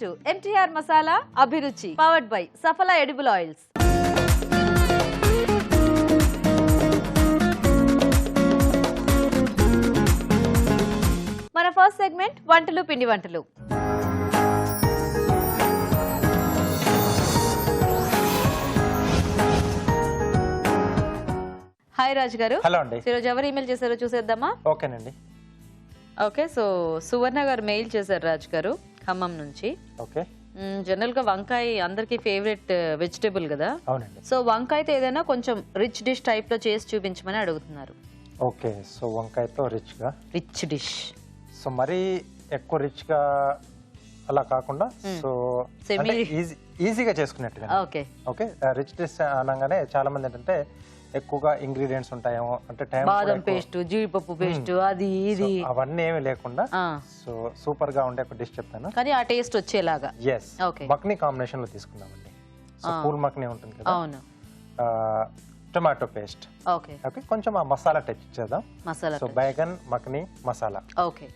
To MTR masala Abhiruchi powered by Safala edible oils. మన first segment వంటలు పిండి వంటలు. హాయ్ రాజు గారు. హలో అండి. ఈరోజు ఎవరు ఈమెయిల్ చేశారో చూసేద్దామా? ఓకేనండి. ఓకే, సో సువర్ణ గారు మెయిల్ చేశారు రాజు గారు ఖమ్మం నుంచి. ఓకే. జనరల్ గా వంకాయ అందరికి ఫేవరెట్ వెజిటేబుల్ కదా. అవునండి. సో వంకాయతో ఏదైనా కొంచెం రిచ్ డిష్ టైప్ లో చేసి చూపించమని అడుగుతున్నారు. ఓకే, సో వంకాయతో రిచ్ డిష్ సో మరీ ఎక్కువ రిచ్ గా అలా కాకుండా సో ఈజీగా చేసుకున్నట్టుగా. ఓకే ఓకే, రిచ్ డిష్ అనగానే చాలా మంది ఏంటంటే ఎక్కువగా ఇంగ్రీడియంట్స్ ఉంటాయేమో అంటే టైం, బాదం పేస్ట్, జీడిపప్పు పేస్ట్, అది ఇది అవన్నీ ఏమి లేకుండా సో సూపర్ గా ఉండే ఒక డిష్ చెప్తాను, కానీ ఆ టేస్ట్ వచ్చేలాగా. ఎస్, మక్ని కాంబినేషన్ లో తీసుకున్నామండి. సో పూల్ మక్ని ఉంటుంది కదా. అవును. Tomato paste. ఓకే ఓకే, కొంచెం ఆ మసాలా టచ్ ఇచ్చేద్దాం. Masala. So baingan makhani masala. Okay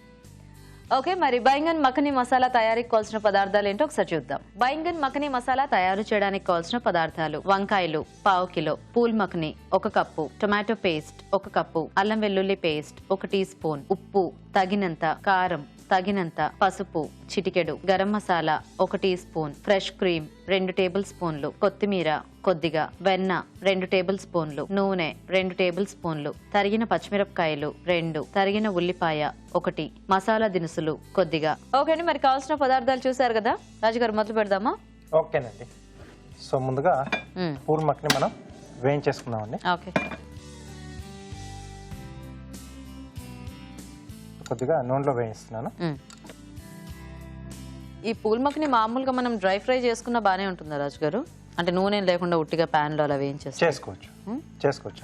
okay, మరి బైంగన్ మఖని మసాలా తయారీకి కావాల్సిన పదార్థాలు ఏంటో ఒకసారి చూద్దాం. బైంగన్ మఖని మసాలా తయారు చేయడానికి కావాల్సిన పదార్థాలు: వంకాయలు పావు కిలో, పూల్ మఖని 1 కప్పు, టొమాటో పేస్ట్ 1 కప్పు, అల్లం వెల్లుల్లి పేస్ట్ 1 టీ స్పూన్, ఉప్పు తగినంత, కారం తగినంత, పసుపు చిటికెడు, garam masala 1 teaspoon, fresh cream 2 table స్పూన్లు, కొత్తిమీర కొద్దిగా, వెన్న 2 టేబుల్ స్పూన్లు, నూనె 2 టేబుల్ స్పూన్లు, తరిగిన పచ్చిమిరపకాయలు 2, తరిగిన ఉల్లిపాయ 1, మసాలా దినుసులు కొద్దిగా. ఓకే అండి, మరి కావాల్సిన పదార్థాలు చూసారు కదా రాజుగారు, మొదలు పెడదామా? ఓకేనండి. సో ముందుగా పూల్ మక్ని మనం వేయించేసుకున్నామండి. ఓకే, కొద్దిగా నూనెలో వేయిస్తున్నాను. ఈ పూల్ మక్ని మామూలుగా మనం డ్రై ఫ్రై చేసుకున్న బానే ఉంటుందా రాజు గారు? అంటే నూనె లేకుండా ఉట్టిగా ప్యాన్ లో అలా చేసుకోవచ్చు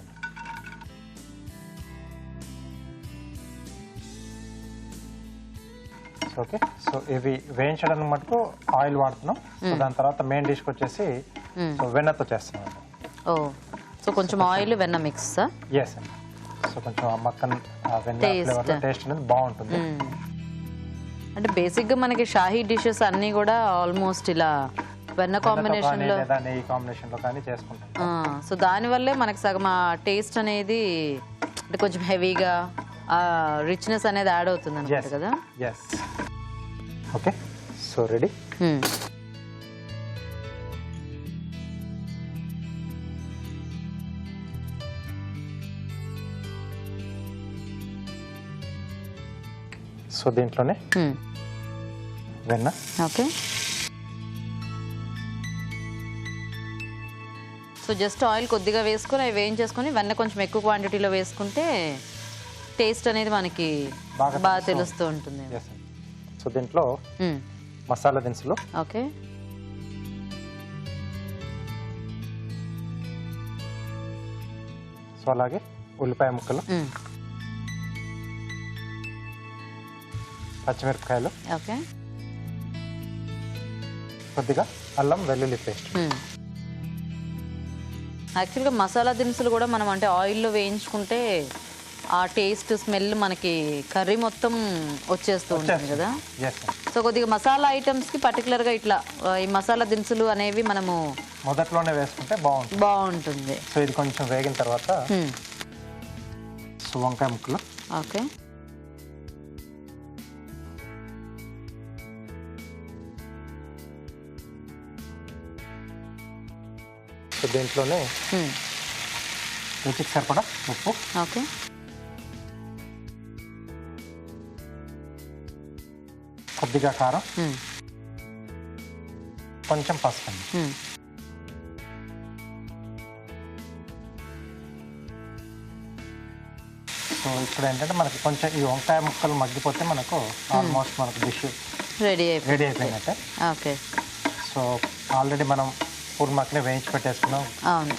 అండి. ఓకే, సో ఇవి వేయించడానికి మటుకు ఆయిల్ వాడుతున్నాం. సో దాని తర్వాత మెయిన్ డిష్కి వచ్చేసి సో వెన్నతో చేస్తున్నాం. ఓ, సో కొంచెం ఆయిల్ వెన్న మిక్స్. ఎస్ అండి. సో కొంచెం ఆ మక్కన్ వెన్న ఫ్లేవర్లో టేస్ట్ అనేది బాగుంటుంది. అంటే బేసిక్ గా మనకి షాహీ డిషెస్ అన్ని కూడా ఆల్మోస్ట్ ఇలా వెన్న కాంబినేషన్ లో, నెయ్యి కాంబినేషన్ లో కానీ చేసుకుంటాం. సో దాని వల్లే మనకి సగం ఆ టేస్ట్ అనేది అంటే కొంచెం హెవీగా ఆ రిచ్నెస్ అనేది యాడ్ అవుతుంది అన్నమాట కదా. Yes. Okay, so ready. So దీంట్లోనే వెన్న. ఓకే, సో జస్ట్ ఆయిల్ కొద్దిగా వేసుకొని అవి వేయించేసుకొని వెన్న కొంచెం ఎక్కువ క్వాంటిటీలో వేసుకుంటే టేస్ట్ అనేది మనకి బాగా తెలుస్తూ ఉంటుంది. సో దీంట్లో మసాలా దినుసులు. ఓకే, సో అలాగే ఉల్లిపాయ ముక్కలు, పచ్చిమిరపకాయలు, ఓకే, కొద్దిగా అల్లం వెల్లుల్లి పేస్ట్. యాక్చువల్గా మసాలా దినుసులు కూడా మనం అంటే ఆయిల్లో వేయించుకుంటే ఆ టేస్ట్ స్మెల్ మనకి కర్రీ మొత్తం వచ్చేస్తూ ఉంటుంది కదా. సో కొద్దిగా మసాలా ఐటమ్స్కి పర్టికులర్గా ఇట్లా ఈ మసాలా దినుసులు అనేవి మనము మొదట్లోనే వేసుకుంటే బాగుంటుంది. సో ఇది కొంచెం వేగిన తర్వాత సో వంకాయ ముక్కలు. ఓకే, సో దీంట్లోనే రుచికి సరిపడా ఉప్పు. ఓకే, కొద్దిగా కారం, కొంచెం పసుపు. సో ఇప్పుడు ఏంటంటే మనకి కొంచెం ఈ వంకాయ ముక్కలు మగ్గిపోతే మనకు ఆల్మోస్ట్ మనకు డిష్ రెడీ అయిపోయినట్టే. ఓకే, సో ఆల్రెడీ మనం పూల్ మక్ని వేయించి పెట్టేసుకున్నాం. అవును.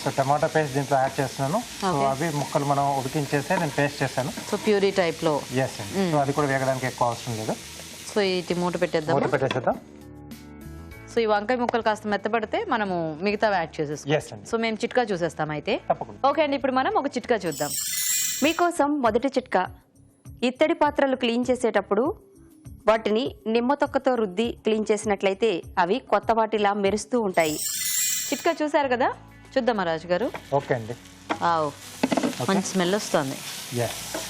సో టమాటో పేస్ట్ దీంట్లో యాడ్ చేస్తున్నాను. సో అవి ముక్కలు మనం ఉడికించేసి నేను పేస్ట్ చేశాను. సో ప్యూరీ టైప్లో. ఎస్ అండి. సో అది కూడా వేగడానికి ఎక్కువ అవసరం లేదు. సో ఇది మూట పెట్టేద్దాం. సో ఈ వంకాయ ముక్కలు కాస్త మెత్తపడితే మనము మిగతా యాడ్ చేసేస్తాం. సో మేము చిట్కా చూసేస్తాం అయితే. ఓకే అండి, ఇప్పుడు మనం ఒక చిట్కా చూద్దాం. మీకోసం మొదటి చిట్కా: ఇత్తడి పాత్రలు క్లీన్ చేసేటప్పుడు వాటిని నిమ్మ తొక్కతో రుద్ది క్లీన్ చేసినట్లయితే అవి కొత్త వాటిలా మెరుస్తూ ఉంటాయి. చిట్కా చూసారు కదా, చూద్దామా రాజు గారు? ఓకే అండి. ఆవ్, మంచి స్మెల్ వస్తుంది.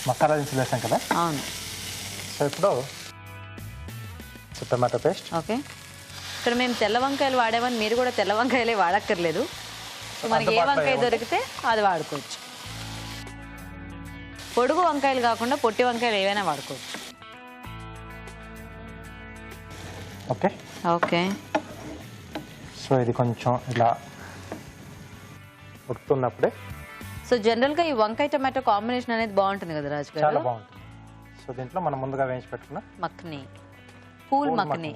మసాలా దినుసులు వేసాం కదా. అవును. సో ఇప్పుడు టమాటో పేస్ట్. ఓకే, ఇక్కడ మేము తెల్ల వంకాయలు వాడామని మీరు కూడా తెల్ల వంకాయలే వాడక్కర్లేదు. సో మనకి ఏ వంకాయ దొరికితే అది వాడుకోవచ్చు. పొడుగు వంకాయలు కాకుండా పొట్టి వంకాయలు ఏవైనా వాడుకోవచ్చు. Okay okay. సో ఇది కొంచెం ఇలా ఉడుకుతున్నప్పుడే. సో జనరల్గా ఈ వంకాయ టమాటో కాంబినేషన్ అనేది బాగుంటుంది కదా రాజు గారు? చాలా బాగుంటుంది. సో దీంట్లో మనం ముందుగా వేయించి పెట్టుకున్న మక్ని, పూల్ మక్ని.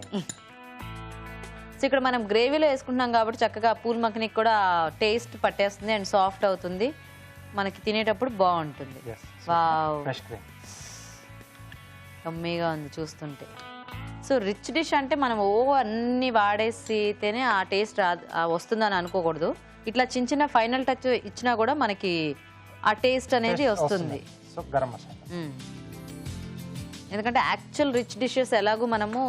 సో ఇక్కడ మనం గ్రేవీలో వేసుకుంటున్నాం కాబట్టి చక్కగా పూల్ మక్నికి కూడా టేస్ట్ పట్టేస్తుంది అండ్ సాఫ్ట్ అవుతుంది, మనకి తినేటప్పుడు బాగుంటుంది. వావ్, కమ్మీగా ఉంది చూస్తుంటే. సో రిచ్ డిష్ అంటే మనం అన్ని వాడేసితేనే ఆ టేస్ట్ వస్తుందని అనుకోకూడదు. ఇట్లా చిన్న చిన్న ఫైనల్ టచ్ ఇచ్చినా కూడా మనకి ఆ టేస్ట్ అనేది వస్తుంది. సో గరం మసాలా, ఎందుకంటే యాక్చువల్ రిచ్ డిషెస్ ఎలాగో మనము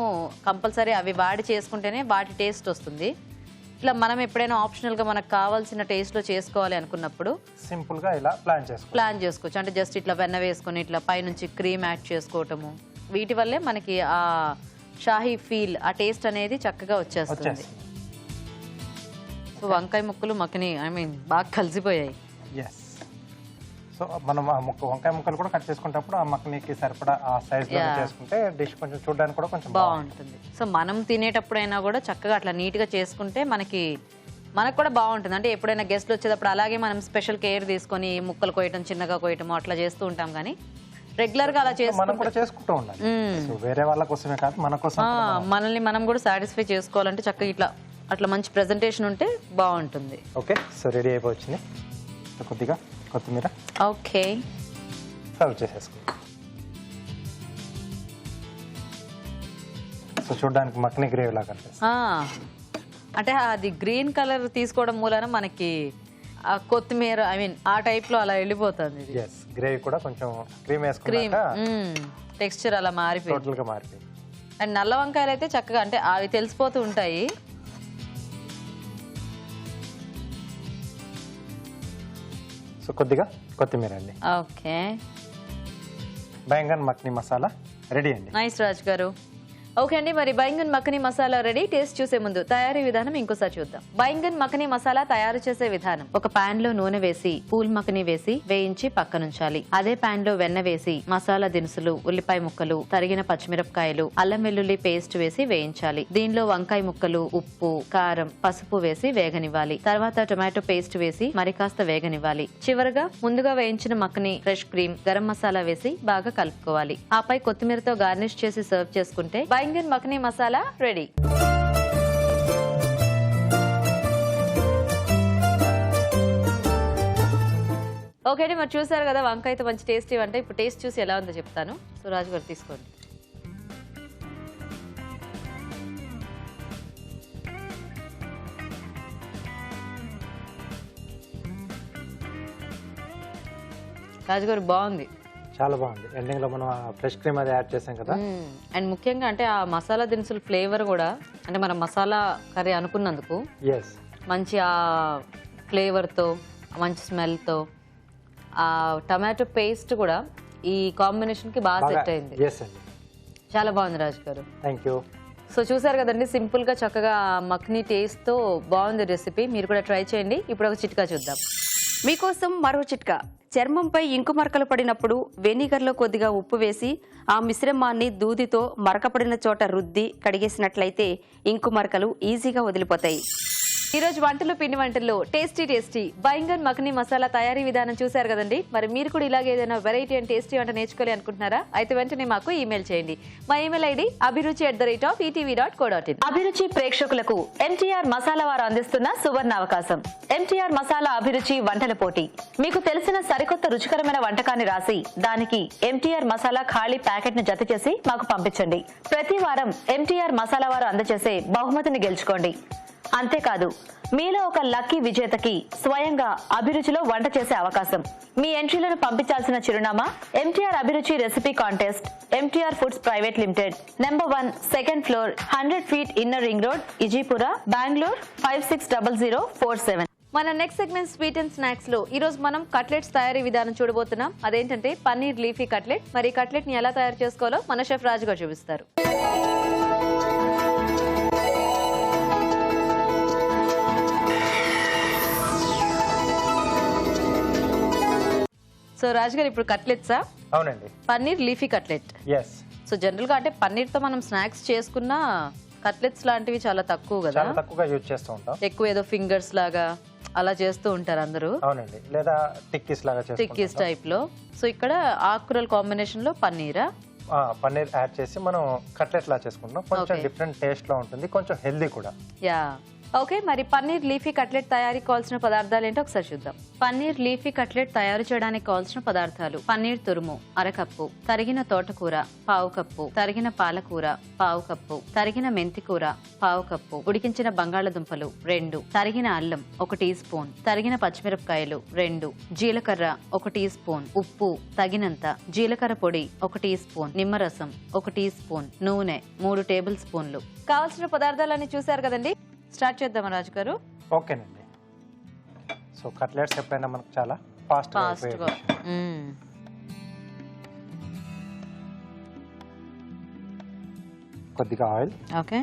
కంపల్సరీ అవి వాడి చేసుకుంటేనే వాటి టేస్ట్ వస్తుంది. ఇట్లా మనం ఎప్పుడైనా ఆప్షనల్గా మనకు కావాల్సిన టేస్ట్లో చేసుకోవాలి అనుకున్నప్పుడు సింపుల్గా ఇలా ప్లాన్ చేసుకోవచ్చు. అంటే జస్ట్ ఇట్లా వెన్న వేసుకొని ఇట్లా పైనుంచి క్రీమ్ యాడ్ చేసుకోవటము, వీటి వల్లే మనకి ఆ షాహీ ఫీల్, ఆ టేస్ట్ అనేది చక్కగా వచ్చేస్తుంది. సో వంకాయ ముక్కలు మక్కని బాగా కలిసిపోయాయి. సో మనం వంకాయ ముక్కలు కూడా కట్ చేసుకునేటప్పుడు ఆ మక్కనికి సరిపడా ఆ సైజులో చేసుకుంటే డిష్ కొంచెం చూడడానికి కూడా కొంచెం బాగుంటుంది. సో మనం తినేటప్పుడైనా కూడా చక్కగా అట్లా నీట్గా చేసుకుంటే మనకు కూడా బాగుంటుంది. అంటే ఎప్పుడైనా గెస్ట్లు వచ్చేటప్పుడు అలాగే మనం స్పెషల్ కేర్ తీసుకొని ముక్కలు కోయటం, చిన్నగా కోయటం అట్లా చేస్తూ ఉంటాం. కానీ రెగ్యులర్ గా అలా చేసుకుంటూ ఉండాలి. వేరే వాళ్ళ కోసమే కాదు, మన కోసం, మనల్ని మనం కూడా సాటిస్ఫై చేసుకోవాలంటే చక్కగా ఇట్లా అట్లా మంచి ప్రెజెంటేషన్ ఉంటే బాగుంటుంది. ఓకే, సో రెడీ అయిపోయింది. కొద్దిగా కొత్తిమీర ఓకే సర్వ్ చేసేసుకుంటాం. సో చూడడానికి మక్ని గ్రేవీ లాగా అంటే అది గ్రీన్ కలర్ తీసుకోవడం మూలన మనకి ఆ కొత్తిమీర ఆ టైప్ లో అలా వెళ్ళిపోతుంది. గ్రేవీ కూడా కొంచెం క్రీమ్ టెక్స్చర్ అలా మారిపోయింది. అండ్ నల్ల వంకాయలు అయితే చక్కగా అంటే అవి తెలిసిపోతూ ఉంటాయి. సో కొద్దిగా కొత్తిమీర అండి. ఓకే, బైంగన్ మక్ని మసాలా రెడీ అండి. నైస్ రాజ్ గారు. ఓకే అండి, మరి బైంగన్ మక్కని మసాలా రెడీ. టేస్ట్ చూసే ముందు తయారీ విధానం ఇంకోసారి చూద్దాం. బైంగన్ మక్కని మసాలా తయారు చేసే విధానం: ఒక పాన్ లో నూనె వేసి పూల్ మక్కని వేసి వేయించి పక్కనుంచాలి. అదే పాన్ లో వెన్న వేసి మసాలా దినుసులు, ఉల్లిపాయ ముక్కలు, తరిగిన పచ్చిమిరపకాయలు, అల్లం వెల్లుల్లి పేస్ట్ వేసి వేయించాలి. దీనిలో వంకాయ ముక్కలు, ఉప్పు, కారం, పసుపు వేసి వేగనివ్వాలి. తర్వాత టొమాటో పేస్ట్ వేసి మరి కాస్త వేగనివ్వాలి. చివరగా ముందుగా వేయించిన మక్కని, ఫ్రెష్ క్రీమ్, గరం మసాలా వేసి బాగా కలుపుకోవాలి. ఆపై కొత్తిమీరతో గార్నిష్ చేసి సర్వ్ చేసుకుంటే బైంగన్ మక్కని మసాలా రెడీ. ఓకే అండి, మరి చూసారు కదా వంకాయతో మంచి టేస్టీ వంట. ఇప్పుడు టేస్ట్ చూసి ఎలా ఉందో చెప్తాను. సో రాజు గారు తీసుకోండి. రాజుగారు బాగుంది, చాలా బాగుంది. ఎండింగ్ లో మనం ఫ్రెష్ క్రీమ్ అది యాడ్ చేసాం కదా. అండ్ ముఖ్యంగా అంటే ఆ మసాలా దినుసుల ఫ్లేవర్ కూడా, అంటే మనం మసాలా కర్రీ అనుకున్నందుకు మంచి ఆ ఫ్లేవర్తో, మంచి స్మెల్తో, ఆ టమాటో పేస్ట్ కూడా ఈ కాంబినేషన్ కి బాగా సెట్ అయింది. చాలా బాగుంది రాజు గారు. Thank you. సో చూసారు కదండి, సింపుల్ గా చక్కగా మక్ని టేస్ట్ తో బాగుంది రెసిపీ. మీరు కూడా ట్రై చేయండి. ఇప్పుడు ఒక చిట్కా చూద్దాం. మీకోసం మరో చిట్కా. చర్మంపై ఇంకు మరకలు పడినప్పుడు వెనిగర్లో కొద్దిగా ఉప్పు వేసి ఆ మిశ్రమాన్ని దూదితో మరకపడిన చోట రుద్ది కడిగేసినట్లయితే ఇంకు మరకలు ఈజీగా వదిలిపోతాయి. ఈ రోజు వంటలు పిండి వంటల్లో టేస్టీ బైంగన్ మక్కని మసాలా తయారీ విధానం చూసారు కదండి. మరి మీరు కూడా ఇలాగే ఏదైనా వెరైటీ అండ్ టేస్టీ వంట నేర్చుకోవాలి అనుకుంటున్నారా? అయితే వెంటనే మాకు ఈమెయిల్ చేయండి. మా ఈమెయిల్ ఐడి abhiruchi@etv.co.in. అభిరుచి ప్రేక్షకులకు MTR మసాలా వారు అందిస్తున్న సువర్ణ అవకాశం. MTR మసాలా అభిరుచి వంటల పోటీ. మీకు తెలిసిన సరికొత్త రుచికరమైన వంటకాన్ని రాసి దానికి MTR మసాలా ఖాళీ ప్యాకెట్ ను జత చేసి మాకు పంపించండి. ప్రతి వారం MTR మసాలా వారు అందజేసే బహుమతిని గెలుచుకోండి. అంతేకాదు మీలో ఒక లక్కీ విజేతకి స్వయంగా అభిరుచిలో వంట చేసే అవకాశం. మీ ఎంట్రీలను పంపించాల్సిన చిరునామా MTR Abhiruchi recipe contest, MTR foods private limited, number 1, second floor, 100 feet inner ring road, Ejipura, Bengaluru 560047. మన next segment sweet and snacks లో ఈ రోజు మనం కట్లెట్స్ తయారీ విధానం చూడబోతున్నాం. అదేంటంటే పన్నీర్ లీఫీ కట్లెట్. మరి ఈ కట్లెట్ ని ఎలా తయారు చేసుకోవాలో మన షెఫ్ రాజు గారు చూపిస్తారు. సో రాజు గారు ఇప్పుడు కట్లెట్సా? అవునండి, paneer leafy cutlet. Yes. So general గా అంటే పన్నీర్ తో మనం స్నాక్స్ చేసుకున్న కట్లెట్స్ లాంటివి చాలా తక్కువ కదా, చాలా తక్కువగా యూజ్ చేస్తూ ఉంటాం. ఎక్కువ ఏదో ఫింగర్స్ లాగా అలా చేస్తూ ఉంటారు అందరూ. అవునండి, లేదా టిక్కీస్ లాగా టిక్కీస్ టైప్ లో. సో ఇక్కడ ఆకుకూరల కాంబినేషన్ లో పన్నీరా? పన్నీర్ యాడ్ చేసి మనం కట్లెట్ లా చేసుకుంటాం. కొంచెం డిఫరెంట్ టేస్ట్ లో ఉంటుంది, కొంచెం హెల్దీ కూడా. Yeah okay. మరి పన్నీర్ లీఫీ కట్లెట్ తయారీకి కావాల్సిన పదార్థాలు ఏంటో ఒకసారి చూద్దాం. పన్నీర్ లీఫీ కట్లెట్ తయారు చేయడానికి కావాల్సిన పదార్థాలు: పన్నీర్ తురుము అరకప్పు, తరిగిన తోటకూర పావు కప్పు, తరిగిన పాలకూర పావు కప్పు, తరిగిన మెంతికూర పావు కప్పు, ఉడికించిన బంగాళదుంపలు 2, తరిగిన అల్లం 1 టీ స్పూన్, తరిగిన పచ్చిమిరపకాయలు 2, జీలకర్ర 1 టీ స్పూన్, ఉప్పు తగినంత, జీలకర్ర పొడి 1 టీ స్పూన్, నిమ్మరసం 1 టీ స్పూన్, నూనె 3 టేబుల్ స్పూన్లు. కావాల్సిన పదార్థాలన్నీ చూసారు కదండి. స్టార్ట్ చేద్దామా రాజు గారు? ఓకేనండి. సో కట్లెట్స్ ఎప్పుడైనా మనకు చాలా ఫాస్ట్ గా కొద్దిగా ఆయిల్. ఓకే.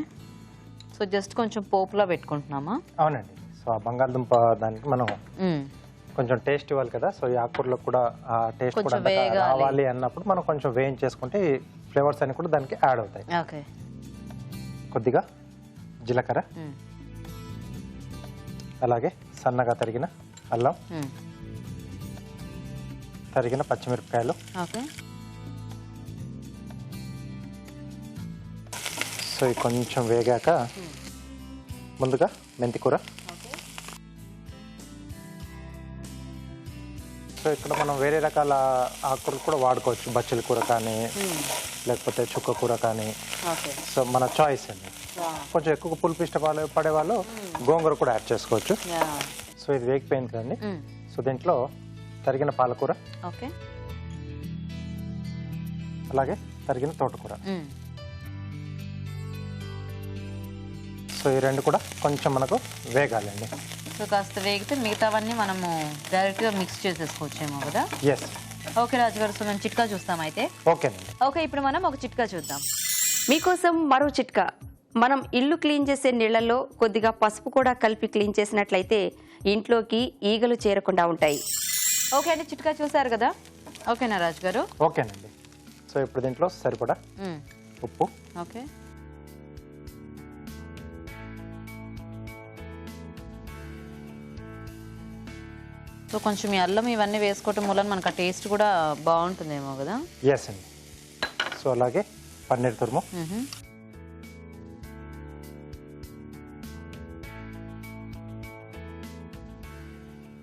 సో జస్ట్ కొంచెం పోపులా పెట్టుకుంటున్నామా? అవునండి. సో ఆ బంగాళదుంప దానికి మనం కొంచెం టేస్ట్ ఇవ్వాలి కదా. సో ఈ ఆకుకూరలో కూడా ఆ టేస్ట్ కూడా రావాలి అన్నప్పుడు మనం కొంచెం వేయించేసుకుంటే ఫ్లేవర్స్ అన్ని కూడా దానికి యాడ్ అవుతాయి. ఓకే. కొద్దిగా జీలకర్ర, అలాగే సన్నగా తరిగిన అల్లం, తరిగిన పచ్చిమిరపకాయలు. ఓకే. సో ఇది కొంచెం వేగాక ముందుగా మెంతికూర. సో ఇక్కడ మనం వేరే రకాల ఆకుకూరలు కూడా వాడుకోవచ్చు. బచ్చలి కూర కానీ, లేకపోతే చుక్క కూర కానీ. సో మన చాయిస్ అండి. కొంచెం ఎక్కువ పులుపు ఇష్టపడే వాళ్ళు గోంగూర కూడా యాడ్ చేసుకోవచ్చు. సో ఇది వేగిపోయింది కదండి. సో దీంట్లో తరిగిన పాలకూర, అలాగే తరిగిన తోటకూర. సో ఈ రెండు కూడా కొంచెం మనకు వేగాలండి. సో కాస్త వేగితే మిగతావన్నీ మనము డైరెక్ట్ గా మిక్స్ చేసేసుకోవచ్చేమో కదా. ఎస్. ఓకే రాజు గారు, సో మనం చిట్కా చూస్తాం అయితే. ఓకేనండి. ఓకే, ఇప్పుడు మనం ఒక చిట్కా చూద్దాం. మీకోసం మరో చిట్కా. మనం ఇల్లు క్లీన్ చేసే నీళ్లలో కొద్దిగా పసుపు కూడా కలిపి క్లీన్ చేసినట్లయితే ఇంట్లోకి ఈగలు చేరకుండా ఉంటాయి. ఓకే అండి, చిట్కా చూసారు కదా. ఓకేనా రాజు గారు? ఓకేనండి. సో ఇప్పుడు దీంట్లో సరిపడా ఉప్పు. ఓకే. సో కొంచెం ఈ అల్లం ఇవన్నీ వేసుకోవటం వల్ల మనకు ఆ టేస్ట్ కూడా బాగుంటుందేమో కదా. ఎస్ అండి. సో అలాగే పన్నీర్ తురుము.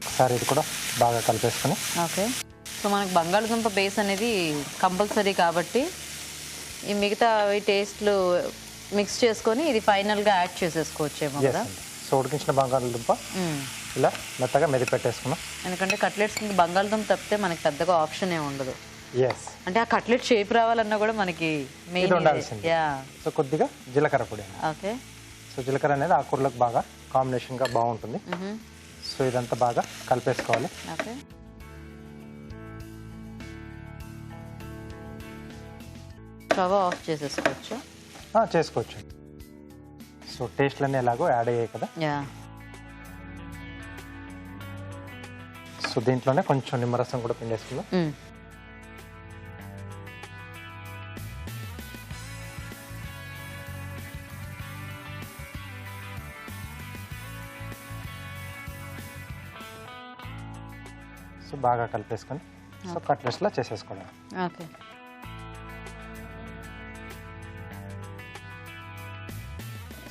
ఒకసారి ఇది కూడా బాగా కలిపేసుకుని. ఓకే. సో మనకు బంగాళదుంప బేస్ అనేది కంపల్సరీ కాబట్టి ఈ మిగతా టేస్ట్లు మిక్స్ చేసుకొని ఇది ఫైనల్గా యాడ్ చేసేసుకోవచ్చేమో కదా. సో ఉడికించిన బంగాళదుంప ఇలా మెత్తగా మెది పెట్టేసుకున్నాం. ఎందుకంటే కట్లెట్స్ బంగాళదుంప తప్పితే మనకి పెద్దగా ఆప్షన్ ఏమి ఉండదు. ఎస్. అంటే ఆ కట్లెట్ షేప్ రావాలన్నా కూడా మనకి మెయిన్ ఉండాల్సింది. సో కొద్దిగా జీలకర్ర పొడి. ఓకే. సో జీలకర్ర అనేది ఆకుకూరలకు బాగా కాంబినేషన్గా బాగుంటుంది. సో ఇదంతా బాగా కలిపేసుకోవాలి. ఓకే. స్టవ్ ఆఫ్ చేసేసుకోవచ్చు. చేసుకోవచ్చు. సో టేస్ట్లన్నీ ఎలాగో యాడ్ అయ్యాయి కదా. సో దీంట్లోనే కొంచెం నిమ్మరసం కూడా పిండేసుకుందాం. సో బాగా కలిపేసుకొని సో కట్లెట్స్లా చేసేసుకోవడం. ఓకే.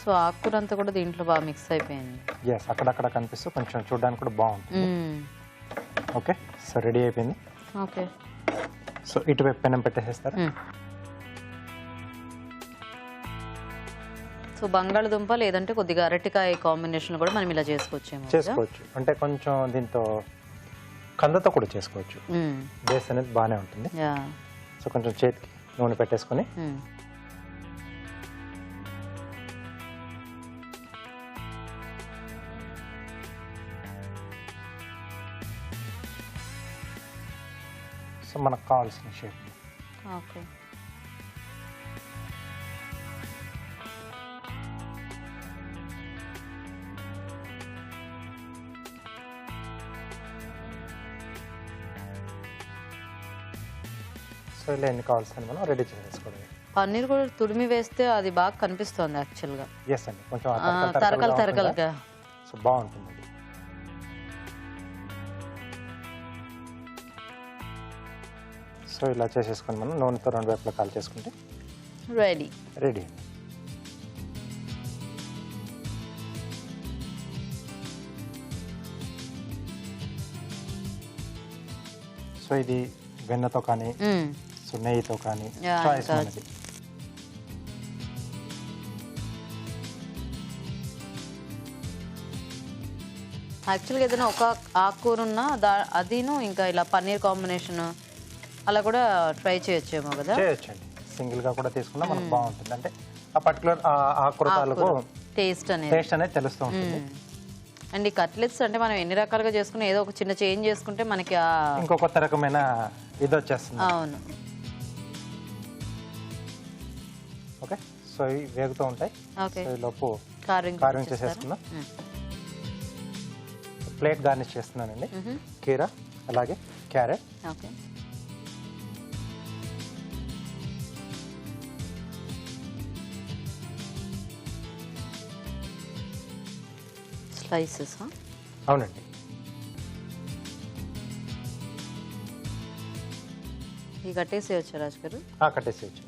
సో ఆకుకూర అంతా కూడా దీంట్లో బాగా మిక్స్ అయిపోయింది. ఎస్, అక్కడక్కడ కనిపిస్తూ కొంచెం చూడడానికి కూడా బాగుంటుంది. ఓకే. సో రెడీ అయిపోయింది. ఓకే. సో ఇటువైపు పెనం పెట్టేసేస్తారా? సో సో బంగాళదుంప లేదంటే కొద్దిగా అరటికాయ కాంబినేషన్ కూడా మనం ఇలా చేసుకోవచ్చు. చేసుకోవచ్చు, అంటే కొంచెం దీంతో కందతో కూడా చేసుకోవచ్చు. బేస్ అనేది బాగానే ఉంటుంది. సో కొంచెం చేతికి నూనె పెట్టేసుకొని సో మనకు కావాల్సిన షేప్. ఓకే. సో ఇలా ఎన్ని కావాల్సింది మనం రెడీ చేసేసుకోవడం. పన్నీర్ కూడా తురిమి వేస్తే అది బాగా కనిపిస్తుంది యాక్చువల్గా. ఎస్ అండి, కొంచెం తరకలుగా. సో బాగుంటుంది. సో ఇలా చేసేసుకొని మనం నూనెతో 2 వైపులా కాల్ చేసుకుంటే రెడీ. సో ఇది వెన్నతో కానీ సో నెయ్యితో కానీ చాయిస్ అనేది. యాక్చువల్గా ఏదైనా ఒక ఆకుకూర ఉన్నా అదిను ఇంకా ఇలా పన్నీర్ కాంబినేషన్ అలా కూడా ట్రై చేయొచ్చేమో కదా. చేయొచ్చండి, సింగిల్గా కూడా తీసుకున్నా మనకు బాగుంటుంది. అంటే ఆ పర్టికులర్ ఆకుకూర తాలూకు టేస్ట్ అనేది తెలుస్తూ ఉంటుంది. అండ్ ఈ కట్లెట్స్ అంటే మనం ఎన్ని రకాలుగా చేసుకుని ఏదో ఒక చిన్న చేంజ్ చేసుకుంటే మనకి ఇంకో కొత్త రకమైన ఇది వచ్చేస్తుంది. అవును. ఓకే, సో ఇవి వేగుతూ ఉంటాయి. లోపు కార్వింగ్ చేసేసుకుందాం. ప్లేట్ గార్నిష్ చేస్తున్నానండి. కీరా అలాగే క్యారెట్. ఓకే. స్లైసెస్. అవునండి. ఈ కట్టేసేయచ్చు రాజు గారు. కట్టేసేయచ్చు.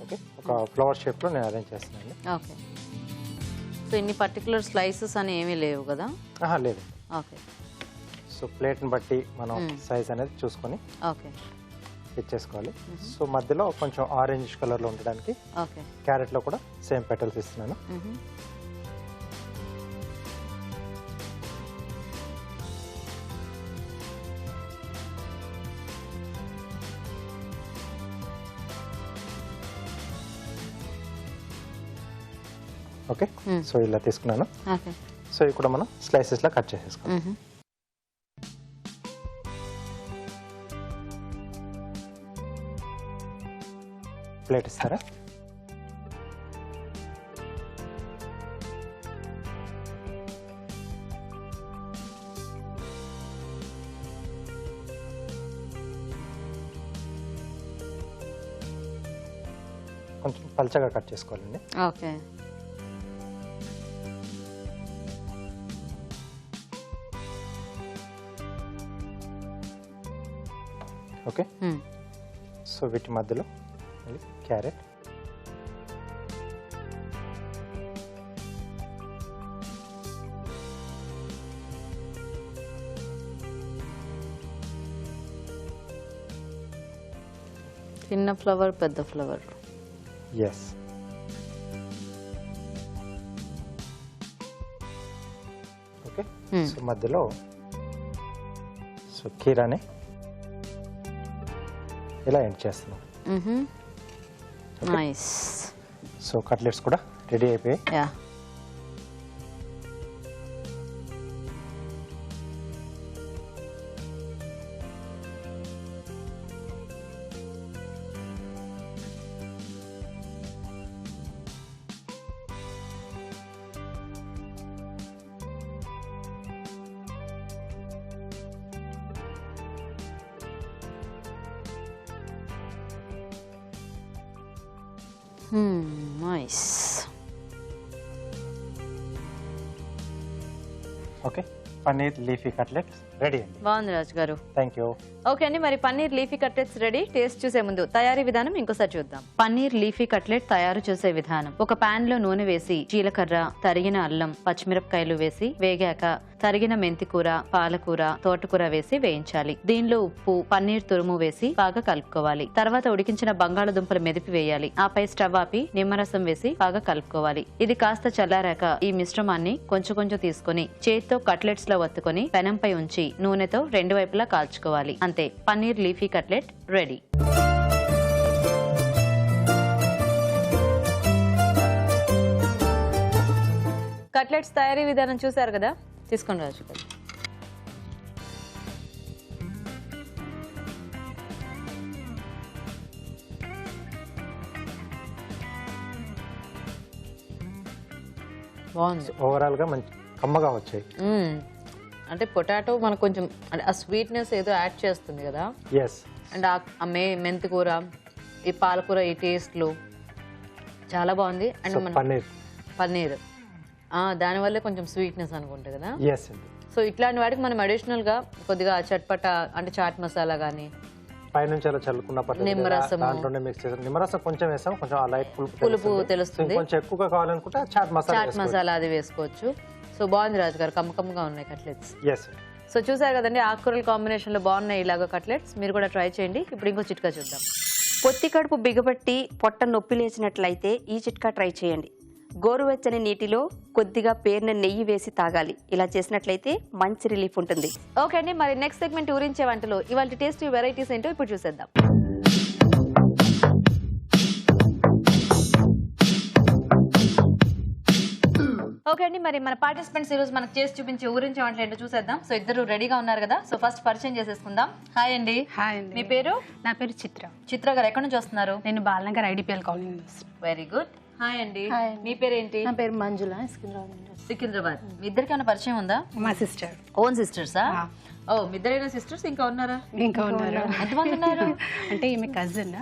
ఓకే, ఒక ఫ్లవర్ షేప్లో నేను అరేంజ్ చేస్తున్నాను. ఓకే. సో ఇన్ని పర్టికులర్ స్లైసెస్ అని ఏమీ లేవు కదా. లేదు. ఓకే. సో ప్లేట్ని బట్టి మనం సైజ్ అనేది చూసుకొని ఓకే ఇచ్చేసుకోవాలి. సో మధ్యలో కొంచెం ఆరెంజ్ కలర్లో ఉండడానికి ఓకే క్యారెట్లో కూడా సేమ్ పెటల్స్ ఇస్తున్నాను. ఓకే, సో ఇలా తీసుకున్నాను. సో ఇవి కూడా మనం స్లైసెస్లా కట్ చేసేసుకోవాలి. ప్లేట్ ఇస్తారా? కొంచెం పల్చగా కట్ చేసుకోవాలండి. ఓకే. ఓకే, సో వీటి మధ్యలో క్యారెట్, చిన్న ఫ్లవర్ పెద్ద ఫ్లవర్. ఎస్. ఓకే, సో మధ్యలో సో కీరాని ఇలా ఎండ్ చేస్తున్నాం. నైస్. సో కట్లెట్స్ కూడా రెడీ అయిపోయాయి. Yeah. Okay, paneer leafy cutlets ready అండి. బాగుంది రాజు గారు. Thank you. ఓకే అండి, మరి paneer leafy cutlets ready. Taste చూసే ముందు తయారీ విధానం ఇంకోసారి చూద్దాం. పన్నీర్ లీఫీ కట్లెట్ తయారు చేసే విధానం: ఒక పాన్ లో నూనె వేసి జీలకర్ర, తరిగిన అల్లం, పచ్చిమిరపకాయలు వేసి వేగాక తరిగిన మెంతికూర, పాలకూర, తోటకూర వేసి వేయించాలి. దీనిలో ఉప్పు, పన్నీర్ తురుము వేసి బాగా కలుపుకోవాలి. తర్వాత ఉడికించిన బంగాళదుంపలు మెదిపి వేయాలి. ఆపై స్టవ్ ఆపి నిమ్మరసం వేసి బాగా కలుపుకోవాలి. ఇది కాస్త చల్లారాక ఈ మిశ్రమాన్ని కొంచెం కొంచెం తీసుకుని చేత్తో కట్లెట్స్ లో వత్తుకొని పెనంపై ఉంచి నూనెతో రెండు వైపులా కాల్చుకోవాలి. అంతే, paneer leafy cutlet ready. Cutlets తయారీ విధానం చూసారు కదా, తీసుకొని రాజు గారు. బాగుంది. ఓవరాల్ గా మంచి కమ్మగా వచ్చాయి. అంటే పొటాటో మనకు కొంచెం అంటే ఆ స్వీట్నెస్ ఏదో యాడ్ చేస్తుంది కదా. ఎస్. అండ్ ఆ మెంతికూర, ఈ పాలకూర, ఈ టేస్ట్లు చాలా బాగుంది. అండ్ మన పన్నీర్ దానివల్ల కొంచెం స్వీట్నెస్ అనుకుంటా కదా. ఎస్ అండి. సో ఇట్లాంటి వాటికి మనం అడిషనల్ గా కొద్దిగా చట్పట అంటే చాట్ మసాలా గానీ పైనుంచి అలా చల్లుకున్న నిమ్మరసం, దాంట్లోనే మిక్స్ చేసాం. నిమ్మరసం కొంచెం వేసాం, కొంచెం ఆ లైట్ పులుపు తెలుస్తుంది. కొంచెం ఎక్కువగా కావాలనుకుంటే చాట్ మసాలా అది వేసుకోవచ్చు. సో బాగుంది రాజు గారు, కమ్మకమ్మగా ఉన్నాయి కట్లెట్స్. ఎస్. సో చూసారు కదండి, ఆకుకూరల కాంబినేషన్ లో బాగున్నాయి ఇలాగ కట్లెట్స్. మీరు కూడా ట్రై చేయండి. ఇప్పుడు ఇంకో చిట్కా చూద్దాం. పొత్తి కడుపు బిగబట్టి పొట్ట నొప్పి లేచినట్లయితే ఈ చిట్కా ట్రై చేయండి. గోరువెచ్చని నీటిలో కొద్దిగా పేర్న నెయ్యి వేసి తాగాలి. ఇలా చేసినట్లయితే మంచి రిలీఫ్ ఉంటుంది. ఓకే అండి, మరి నెక్స్ట్ సెగ్మెంట్ ఊరించే వంటలో ఇవాళ టేస్టీ వెరైటీస్ ఏంటో ఇప్పుడు చూసేద్దాం. ఓకే అండి, మరి మన పార్టిసిపెంట్స్ ఈ రోజు మనకు చేసి చూపించే ఊరించే వంటలు ఏంటో చూసేద్దాం. సో ఇద్దరు రెడీగా ఉన్నారు కదా. సో ఫస్ట్ పరిచయం చేసేసుకుందాం. హాయ్ అండి. హాయ్ అండి. మీ పేరు? నా పేరు చిత్ర. చిత్ర గారు ఎక్కడి నుంచి వస్తున్నారు? నేను Balanagar IDPL colony. Very good. Hi అండి. మీ పేరేంటి? నా పేరు మంజుల. సికింద్రాబాద్. మీ ఇద్దరికి ఏమైనా పరిచయం ఉందా? మా సిస్టర్. ఓన్ సిస్టర్సా? ఓ, మీ ఇద్దరైనా సిస్టర్స్ ఇంకా ఉన్నారా? ఇంకా ఉన్నారు. ఎంతమంది ఉన్నారు? అంటే ఈమె కజిన్,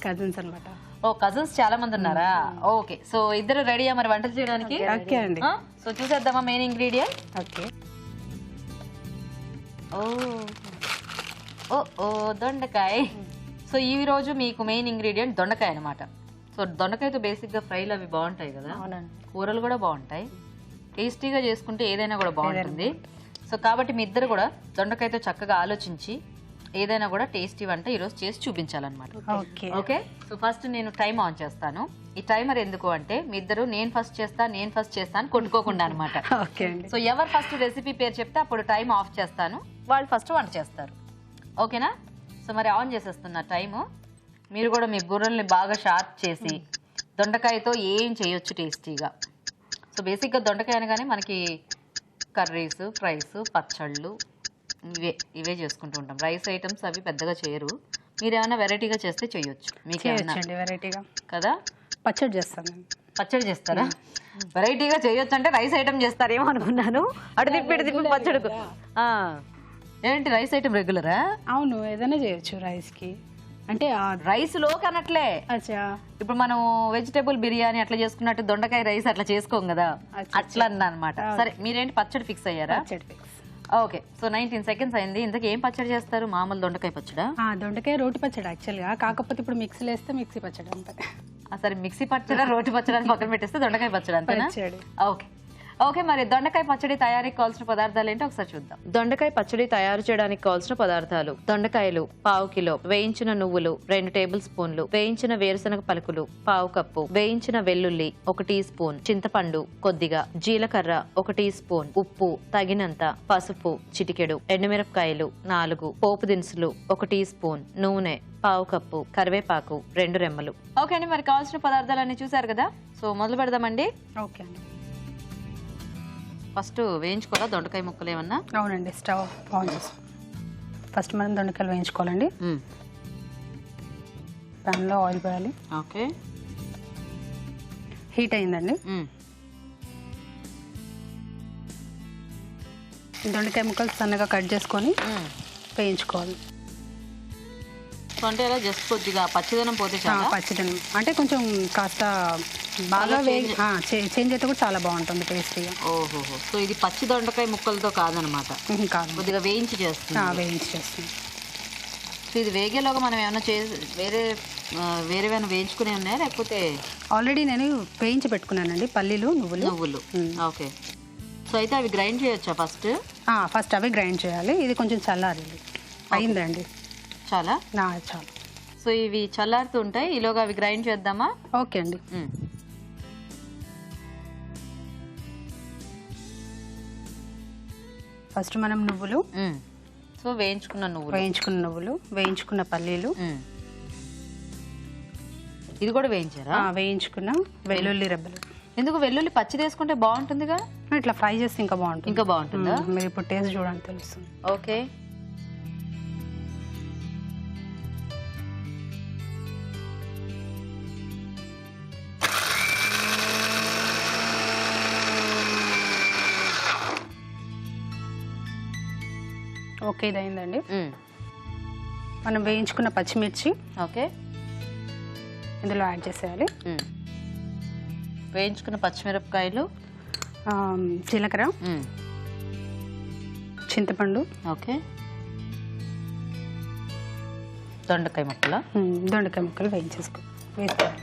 కజిన్స్ అనమాట. ఓ, కజిన్స్ చాలా మంది ఉన్నారా? ఓకే. సో ఇద్దరు రెడీయా మరి వంటలు చేయడానికి? ఓకే అండి. సో చూసేద్దామా మెయిన్ ఇంగ్రీడియంట్? ఓకే. ఓ దొండకాయ. సో ఈ రోజు మీకు మెయిన్ ఇంగ్రీడియంట్ దొండకాయ అనమాట. సో దొండకాయతో బేసిక్ గా ఫ్రైలు అవి బాగుంటాయి కదా, కూరలు కూడా బాగుంటాయి. టేస్టీగా చేసుకుంటే ఏదైనా కూడా బాగుంటుంది. సో కాబట్టి మీ ఇద్దరు కూడా దొండకాయతో చక్కగా ఆలోచించి ఏదైనా కూడా టేస్టీ వంట ఈరోజు చేసి చూపించాలన్నమాట. ఓకే. సో ఫస్ట్ నేను టైం ఆన్ చేస్తాను. ఈ టైమర్ ఎందుకు అంటే మీ ఇద్దరు నేను ఫస్ట్ చేస్తా అని కొట్టుకోకుండా అనమాట. సో ఎవరు ఫస్ట్ రెసిపీ పేరు చెప్తే అప్పుడు టైం ఆఫ్ చేస్తాను, వాళ్ళు ఫస్ట్ వంట చేస్తారు. ఓకేనా? సో మరి ఆన్ చేసేస్తున్నా టైము. మీరు కూడా మీ బుర్రల్ని బాగా షార్ప్ చేసి దొండకాయతో ఏం చేయొచ్చు టేస్టీగా. సో బేసిక్గా దొండకాయ అనగానే మనకి కర్రీస్, ఫ్రైస్, పచ్చళ్ళు ఇవే చేసుకుంటూ ఉంటాం. రైస్ ఐటమ్స్ అవి పెద్దగా చేయరు. మీరు ఏమైనా వెరైటీగా చేస్తే చేయొచ్చు. మీకు వెరైటీగా కదా పచ్చడి చేస్తాను. పచ్చడి చేస్తారా? వెరైటీగా చేయొచ్చు అంటే రైస్ ఐటమ్ చేస్తారేమో అనుకున్నాను. అటు తిప్పి పచ్చడి. ఏంటి రైస్ ఐటమ్ రెగ్యులరా? అవును, ఏదైనా చేయొచ్చు రైస్ కి. అంటే రైస్ లో కనట్లే. ఇప్పుడు మనం వెజిటేబుల్ బిర్యానీ అట్లా చేసుకున్నట్టు దొండకాయ రైస్ అట్లా చేసుకోం కదా, అట్లా అన్నా అనమాట. సరే, మీరేంటి పచ్చడి ఫిక్స్ అయ్యారా? ఓకే. సో 19 సెకండ్స్ అయింది. ఇంతకీ ఏం పచ్చడి చేస్తారు? మామూలు దొండకాయ పచ్చడా? దొండకాయ రోటి పచ్చడి యాక్చువల్ గా. కాకపోతే ఇప్పుడు మిక్సీలో వేస్తే మిక్సీ పచ్చడి అంతే. సరే, మిక్సీ పచ్చడా రోటి పచ్చడి అని పక్కన పెట్టేస్తే దొండకాయ పచ్చడి అంతేనా? ఓకే. ఓకే, మరి దొండకాయ పచ్చడి తయారీకి కావాల్సిన పదార్థాలు ఏంటో ఒకసారి చూద్దాం. దొండకాయ పచ్చడి తయారు చేయడానికి కావాల్సిన పదార్థాలు: దొండకాయలు 1/2 కిలో, వేయించిన నువ్వులు 2 టేబుల్ స్పూన్లు, వేయించిన వేరుశనగ పలుకులు 1/2 కప్పు, వేయించిన వెల్లుల్లి 1 టీ స్పూన్, చింతపండు కొద్దిగా, జీలకర్ర 1 టీ స్పూన్, ఉప్పు తగినంత, పసుపు చిటికెడు, ఎండుమిరపకాయలు 4, పోపు దినుసులు 1 టీ స్పూన్, నూనె 1/2 కప్పు, కరివేపాకు 2 రెమ్మలు. ఓకే అండి, మరి కావాల్సిన పదార్థాలన్నీ చూసారు కదా. సో మొదలు పెడదామండి. ఓకే అండి. ఫస్ట్ వేయించుకోవాలా దొండకాయ ముక్కలు ఏమన్నా? అవునండి, స్టవ్ ఆన్ చేస్తాం. ఫస్ట్ మనం దొండకాయలు వేయించుకోవాలండి. ప్యాన్లో ఆయిల్ పోయాలి. ఓకే. హీట్ అయిందండి. దొండకాయ ముక్కలు సన్నగా కట్ చేసుకొని వేయించుకోవాలి. అంటే జస్ట్ కొద్దిగా పచ్చిదనం పోతే చాలా? పచ్చిదనం అంటే కొంచెం కాస్త బాగా చేంజ్ అయితే కూడా చాలా బాగుంటుంది టేస్టీగా. ఓహోహో, సో ఇది పచ్చి దొండకాయ ముక్కలతో కాదనమాట, కాదు, కొద్దిగా వేయించి చేస్తుంది. వేయించి చేస్తుంది. సో ఇది వేగేలోగా మనం ఏమైనా వేరేమైనా వేయించుకునే ఉన్నాయా, లేకపోతే ఆల్రెడీ నేను వేయించి పెట్టుకున్నానండి పల్లీలు నువ్వులు. ఓకే, సో అయితే అవి గ్రైండ్ చేయొచ్చా ఫస్ట్? ఫస్ట్ అవి గ్రైండ్ చేయాలి. ఇది కొంచెం చల్లారి అయిందండి. చాలా చాలు. సో ఇవి చల్లారుతూ ఉంటాయి, ఈలోగా అవి గ్రైండ్ చేద్దామా? ఓకే అండి. ఫస్ట్ మనం నువ్వులు, సో వేయించుకున్న నువ్వులు, వేయించుకున్న పల్లీలు, ఇది కూడా వేయించారా? వేయించుకున్న వెల్లుల్లి రెబ్బలు. ఎందుకు వెల్లుల్లి పచ్చి వేసుకుంటే బాగుంటుందిగా? ఇట్లా ఫ్రై చేస్తే ఇంకా బాగుంటుందా? మీరు ఇప్పుడు టేస్ట్ చూడండి తెలుస్తుంది. ఓకే, ఓకే ఇది అయిందండి. మనం వేయించుకున్న పచ్చిమిర్చి ఓకే ఇందులో యాడ్ చేసేయాలి. వేయించుకున్న పచ్చిమిరపకాయలు, జీలకర్ర, చింతపండు, ఓకే దొండకాయ ముక్కలు వేసుకోవాలి.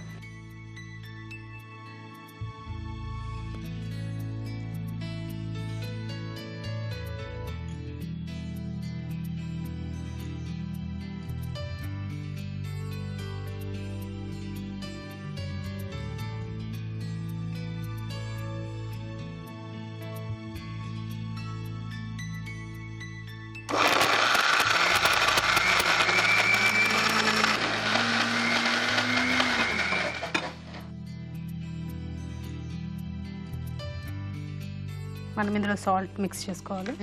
మనం ఇందులో సాల్ట్ మిక్స్ చేసుకోవాలి.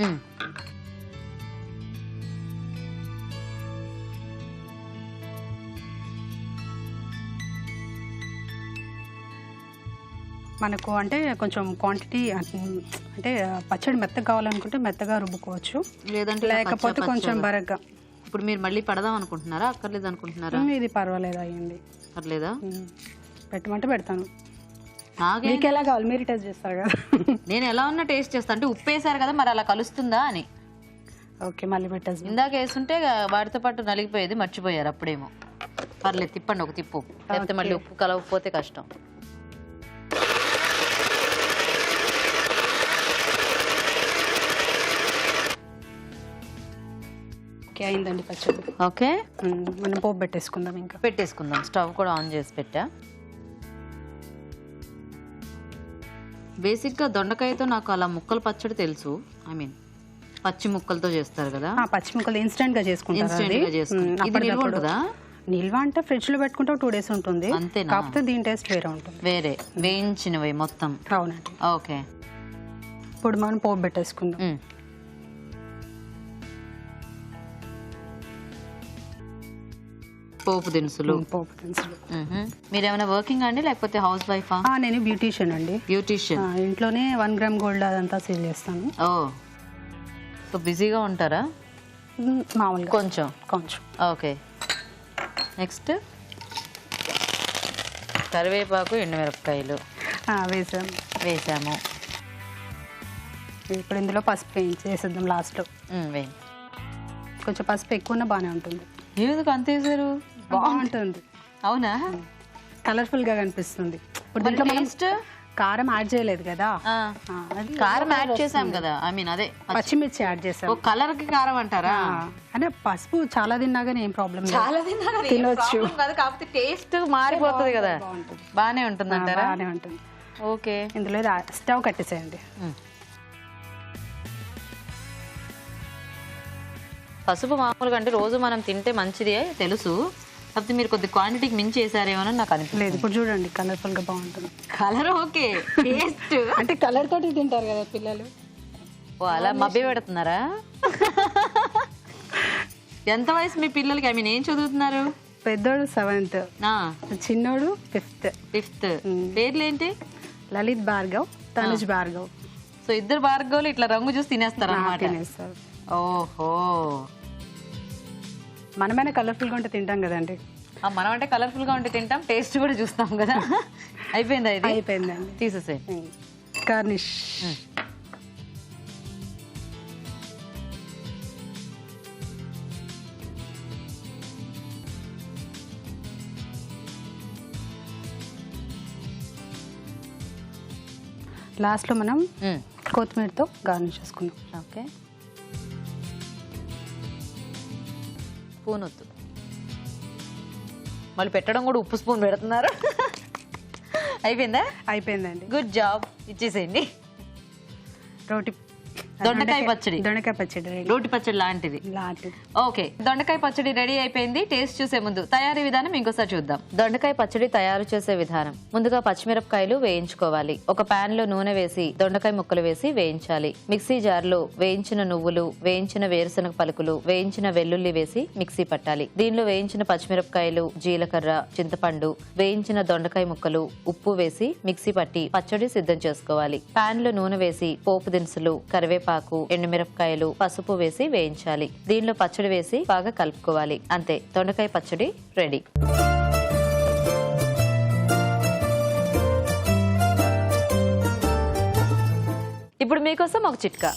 మనకు అంటే కొంచెం క్వాంటిటీ అంటే పచ్చడి మెత్తగా కావాలనుకుంటే మెత్తగా రుబ్బుకోవచ్చు, లేకపోతే కొంచెం బరగ్గా. ఇప్పుడు మీరు మళ్ళీ పడదాం అనుకుంటున్నారా, అక్కర్లేదు అనుకుంటున్నారా? ఇది పర్వాలేదు, అయ్యింది. పర్లేదా? పెట్టమంటే పెడతాను. మీకు ఎలా కావాలి మీరు టేస్ట్ చేస్తారు కదా. నేను ఎలా ఉన్నా టేస్ట్ చేస్తాను, అంటే ఉప్పు వేసారు కదా మరి అలా కలుస్తుందా అని. ఓకే, మళ్ళీ పెట్టేసి. ఇందాక వేసుంటే వాటితో పాటు నలిగిపోయేది, మర్చిపోయారు అప్పుడేమో. పర్లేదు, తిప్పండి ఒక తిప్పు, లేకపోతే మళ్ళీ ఉప్పు కలవకపోతే కష్టం. ఓకే అయిందండి పచ్చడి. ఓకే, మనం పోపు పెట్టేసుకుందాం. ఇంకా పెట్టేసుకుందాం. స్టవ్ కూడా ఆన్ చేసి పెట్టా. బేసిక్గా దొండకాయతో నాకు అలా ముక్కలు పచ్చడి తెలుసు, ఐ మీన్ పచ్చి ముక్కలతో చేస్తారు కదా. పచ్చి ముక్కలు ఇన్స్టెంట్ గా చేసుకుంటారు. నిల్వ అంటే ఫ్రిడ్జ్ లో పెట్టుకుంటే 2 days ఉంటుంది, అంతేనా? కాకపోతే దీని టేస్ట్ వేరే ఉంటుంది. వేరే వేయించినవి మొత్తం. అవునండి. ఓకే, ఇప్పుడు మనం పోపు పెట్టేసుకుందాం. పోపు దినుసులు. మీరేమైనా వర్కింగ్ అండి, లేకపోతే హౌస్ వైఫా? నేను బ్యూటీషియన్ అండి. బ్యూటీషియన్. ఇంట్లోనే 1 gram గోల్డ్ అదంతా సేల్ చేస్తాను. ఓ, సో బిజీగా ఉంటారా? మామూలుగా కొంచెం. ఓకే, నెక్స్ట్ కరివేపాకు, ఎండుమిరపకాయలు వేసాము. ఇప్పుడు ఇందులో పసుపు వేసేద్దాం లాస్ట్లో. కొంచెం పసుపు ఎక్కువన్నా బాగానే ఉంటుంది. ఎందుకు అంత వేసారు? బాగుంటుంది. అవునా? కలర్ఫుల్ గా కనిపిస్తుంది. ఇప్పుడు దీంట్లో టేస్ట్ కారం యాడ్ చేయలేదు కదా. కారం యాడ్ చేసాం కదా, ఐ మీన్ అదే పచ్చిమిర్చి యాడ్ చేసాం. కలర్ కి కారం అంటారా? అంటే పసుపు చాలా తిన్నా కానీ ఏం ప్రాబ్లం తినొచ్చు, కాకపోతే టేస్ట్ మారిపోతుంది కదా. బానే ఉంటుంది అంటారా? బానే ఉంటుంది. ఓకే, ఇందులో స్టవ్ కట్టేసేయండి. పసుపు మామూలుగా అంటే రోజు మనం తింటే మంచిది తెలుసు, కాకపోతే మీరు కొద్ది క్వాంటిటీకి మించి వేసారేమో నాకు అనిపించలేదు. ఇప్పుడు చూడండి కలర్ఫుల్ గా బాగుంటుంది. కలర్ ఓకే, టేస్ట్ అంటే కలర్ తోటి తింటారు కదా పిల్లలు. ఓ అలా మభ్య పెడుతున్నారా? ఎంత వయసు మీ పిల్లలకి? ఐ మీన్ ఏం చదువుతున్నారు? పెద్దోడు 7th, చిన్నోడు 5th. పేర్లు ఏంటి? లలిత్ భార్గవ్, తనుజ్ భార్గవ్. సో ఇద్దరు భార్గవులు ఇట్లా రంగు చూసి తినేస్తారు అన్నమాట. తినేస్తారు. ఓహో, మనమైనా కలర్ఫుల్ గా ఉంటే తింటాం కదండి. మనం అంటే కలర్ఫుల్ గా ఉంటే తింటాం, టేస్ట్ కూడా చూస్తాం కదా. అయిపోయిందా ఇది? అయిపోయిందండి. తీసేసే. గార్నిష్. లాస్ట్లో మనం కొత్తిమీరతో గార్నిష్ చేసుకుందాం. ఓకే. స్పూన్ వద్దు, మళ్ళీ పెట్టడం కూడా ఉప్పు స్పూన్ పెడుతున్నారు. అయిపోయిందా? అయిపోయిందండి. Good job. ఇచ్చేసేయండి. రోటి దొండకాయ పచ్చడి. దొండకాయ పచ్చడి రెడీ. రోటి పచ్చడి లాంటిది. ఓకే, దొండకాయ పచ్చడి రెడీ అయిపోయింది. టేస్ట్ చూసే ముందు తయారీ విధానం ఇంకోసారి చూద్దాం. దొండకాయ పచ్చడి తయారు చేసే విధానం. ముందుగా పచ్చిమిరపకాయలు వేయించుకోవాలి. ఒక పాన్ లో నూనె వేసి దొండకాయ ముక్కలు వేసి వేయించాలి. మిక్సీ జార్ లో వేయించిన నువ్వులు, వేయించిన వేరుశనగ పలుకులు, వేయించిన వెల్లుల్లి వేసి మిక్సీ పట్టాలి. దీనిలో వేయించిన పచ్చిమిరపకాయలు, జీలకర్ర, చింతపండు, వేయించిన దొండకాయ ముక్కలు, ఉప్పు వేసి మిక్సీ పట్టి పచ్చడి సిద్ధం చేసుకోవాలి. పాన్ లో నూనె వేసి పోపు దినుసులు, కరివేపాకు, ఎండుమిరపకాయలు, పసుపు వేసి వేయించాలి. దీనిలో పచ్చడి వేసి బాగా కలుపుకోవాలి. అంతే, దొండకాయ పచ్చడి రెడీ. ఇప్పుడు మీకోసం ఒక చిట్కా.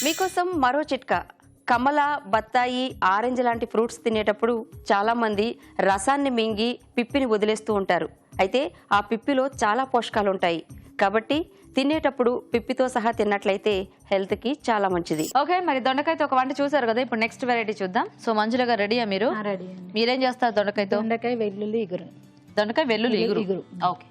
మీకోసం మరో చిట్కా. కమల, బత్తాయి, ఆరెంజ్ లాంటి ఫ్రూట్స్ తినేటప్పుడు చాలా మంది రసాన్ని మింగి పిప్పిని వదిలేస్తూ ఉంటారు. అయితే ఆ పిప్పిలో చాలా పోషకాలు ఉంటాయి. కాబట్టి తినేటప్పుడు పిప్పితో సహా తిన్నట్లయితే హెల్త్ కి చాలా మంచిది. ఓకే, మరి దొండకాయతో ఒక వంట చూసారు కదా, ఇప్పుడు నెక్స్ట్ వెరైటీ చూద్దాం. సో మంజుల గారు రెడీయా మీరు? రెడీ. మీరేం చేస్తారు దొండకాయతో? దొండకాయ వెల్లుల్లి ఇగురు. దొండకాయ వెల్లుల్లి ఇగురు. ఓకే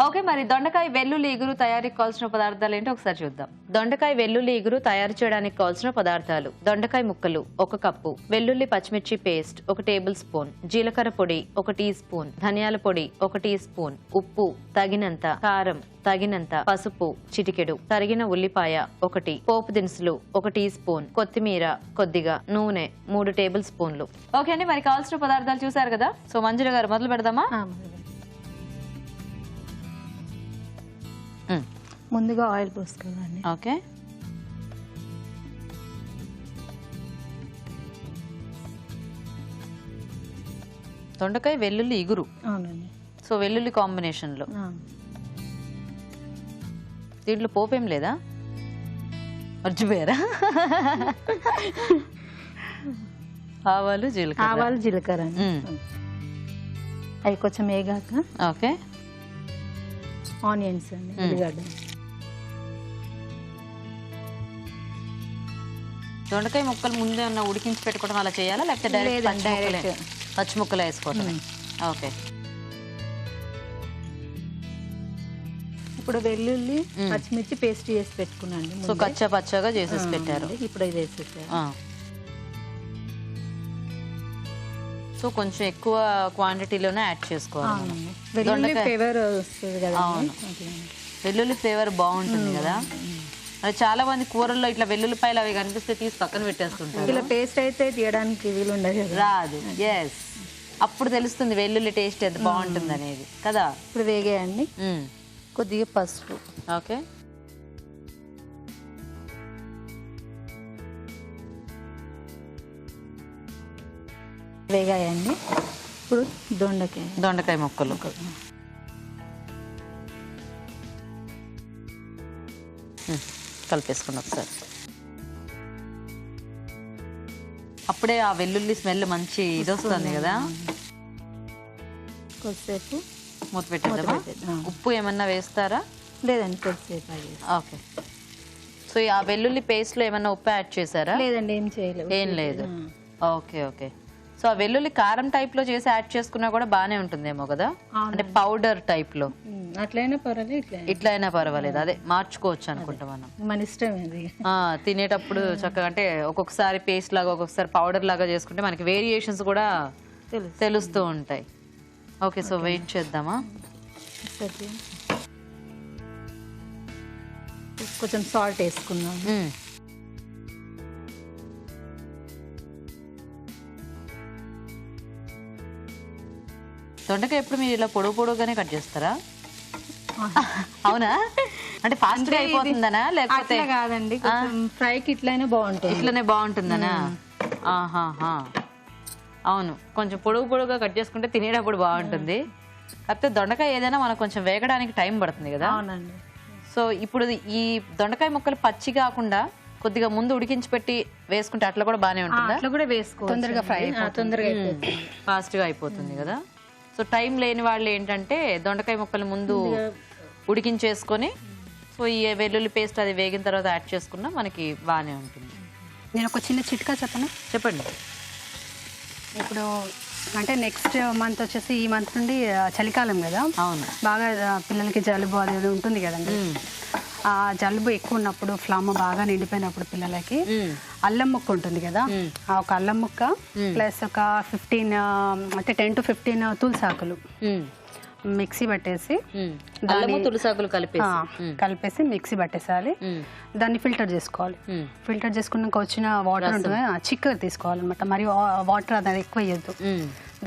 ఓకే, మరి దొండకాయ వెల్లుల్లి ఇగురు తయారీకి కావాల్సిన పదార్థాలు ఏంటో ఒకసారి చూద్దాం. దొండకాయ వెల్లుల్లి ఇగురు తయారు చేయడానికి కావాల్సిన పదార్థాలు: దొండకాయ ముక్కలు 1 కప్పు, వెల్లుల్లి పచ్చిమిర్చి పేస్ట్ 1 టేబుల్ స్పూన్, జీలకర్ర పొడి 1 టీ స్పూన్, ధనియాల పొడి 1 టీ స్పూన్, ఉప్పు తగినంత, కారం తగినంత, పసుపు చిటికెడు, తరిగిన ఉల్లిపాయ 1, పోపు దినుసులు 1 టీ స్పూన్, కొత్తిమీర కొద్దిగా, నూనె 3 టేబుల్ స్పూన్లు. ఓకే అండి, మరి కావాల్సిన పదార్థాలు చూసారు కదా. సో మంజుల గారు మొదలు పెడదామా? ముందుగా ఆయిల్ పోసుకోవాలండి. ఓకే, దొండకాయ వెల్లుల్లి ఇగురు. అవునండి. సో వెల్లుల్లి కాంబినేషన్ లో దీంట్లో పోపేం లేదా? మర్చిపోయారా? ఆవాలు జీలకర్ర అండి. అవి కొంచెం వేగాక ఓకే, ఆనియన్స్ అండి, ఉల్లిగడ్డ. దొండకాయ ముక్కలు ముందే ఉన్న ఉడికించి పెట్టుకోవడం అలా చేయాలా, లేకపోతే డైరెక్ట్ పచ్చి ముక్కలు వేసుకోవటం? ఓకే, ఇప్పుడు వెల్లుల్లి పచ్చిమిర్చి పేస్ట్ చేసి పెట్టుకున్నాండి. సో కచ్చా పచ్చగా చేసేసి పెట్టారు. ఇప్పుడు ఇది వేసేసారు. సో కొంచెం ఎక్కువ క్వాంటిటీలోనే యాడ్ చేసుకోవాలి. వెల్లుల్లి ఫ్లేవర్ వస్తుంది కదా. వెల్లుల్లి ఫ్లేవర్ బాగుంటుంది కదా. అది చాలా మంది కూరల్లో ఇట్లా వెల్లుల్లిపాయలు అవి కనిపిస్తే తీసి పక్కన పెట్టేస్తుంటారు. ఇలా పేస్ట్ అయితే తీయడానికి వీలు ఉండదు, రాదు. ఎస్, అప్పుడు తెలుస్తుంది వెల్లుల్లి టేస్ట్ ఎంత బాగుంటుంది అనేది కదా. ఇప్పుడు వేగేయండి. కొద్దిగా పసుపు. ఓకే, వేగాయండి. ఇప్పుడు దొండకాయ ముక్కలు. కలిపేసుకుని ఒకసారి. అప్పుడే ఆ వెల్లుల్లి స్మెల్ మంచి ఇది వస్తుంది కదా. కొద్దిసేపు మూత పెట్టేద్దామా? ఉప్పు ఏమన్నా వేస్తారా? లేదండి, కొద్దిసేపు. ఓకే, సో ఆ వెల్లుల్లి పేస్ట్ లో ఏమన్నా ఉప్పు యాడ్ చేశారా? లేదండి, ఏం చేయలేదు. ఏం లేదు. ఓకే ఓకే, సో ఆ వెల్లుల్లి కారం టైప్ లో చేసి యాడ్ చేసుకున్నా కూడా బానే ఉంటుందేమో కదా, అంటే పౌడర్ టైప్ లో. అట్లయినా పర్వాలేదు, ఇట్లయినా పర్వాలేదు. అదే మార్చుకోవచ్చు అనుకుంటా మనం, మన ఇష్టం అది. తినేటప్పుడు చక్కగా, అంటే ఒక్కొక్కసారి పేస్ట్ లాగా ఒక్కొక్కసారి పౌడర్ లాగా చేసుకుంటే మనకి వేరియేషన్స్ కూడా తెలుస్తూ ఉంటాయి. ఓకే, సో వెయిట్ చేద్దామా? కొంచెం సాల్ట్ వేసుకుందాం. దొండకాయ ఎప్పుడు మీరు ఇలా పొడవుగానే కట్ చేస్తారా? అవునా, అంటే ఫాస్ట్ గా అయిపోతుందనా, లేకపోతే? కాదండి, ఫ్రైకి ఇట్లనే బాగుంటుంది. ఇట్లనే బాగుంటుందనా? ఆహాహా, అవును, కొంచెం పొడుగు పొడుగుగా కట్ చేసుకుంటే తినేటప్పుడు బాగుంటుంది. కాకపోతే దొండకాయ ఏదైనా మనకు కొంచెం వేగడానికి టైం పడుతుంది కదా. అవునండి. సో ఇప్పుడు ఈ దొండకాయ ముక్కలు పచ్చి కాకుండా కొద్దిగా ముందు ఉడికించి పెట్టి వేసుకుంటే అట్లా కూడా బాగానే ఉంటుందా? అట్లా కూడా వేసుకోవచ్చు. తొందరగా ఫ్రై తొందరగా అయిపోతుంది. ఫాస్ట్గా అయిపోతుంది కదా. సో టైం లేని వాళ్ళు ఏంటంటే దొండకాయ ముక్కలు ముందు ఉడికించేసుకొని సో ఈ వెల్లుల్లి పేస్ట్ అది వేగిన తర్వాత యాడ్ చేసుకున్నా మనకి బాగానే ఉంటుంది. నేను ఒక చిన్న చిట్కా చెప్పనా? చెప్పండి. ఇప్పుడు అంటే నెక్స్ట్ మంత్ వచ్చేసి ఈ మంత్ నుండి చలికాలం కదా, అవును. బాగా పిల్లలకి జలుబు అది ఉంటుంది కదండి. ఆ జలుబు ఎక్కువ ఉన్నప్పుడు ఫ్లమ్ బాగా నిండిపోయినప్పుడు పిల్లలకి అల్లం ముక్క ఉంటుంది కదా, ఆ ఒక అల్లం ముక్క ప్లస్ ఒక 15 అంటే 10 to 15 తులసాకులు మిక్సీ పట్టేసి తులసాకులు కలిపేసి మిక్సీ పట్టేసాలి. దాన్ని ఫిల్టర్ చేసుకోవాలి. ఫిల్టర్ చేసుకున్నాక వచ్చిన వాటర్ ఉంటుంది చిక్కగా తీసుకోవాలన్నమాట. మరియు వాటర్ అది ఎక్కువ వేయద్దు.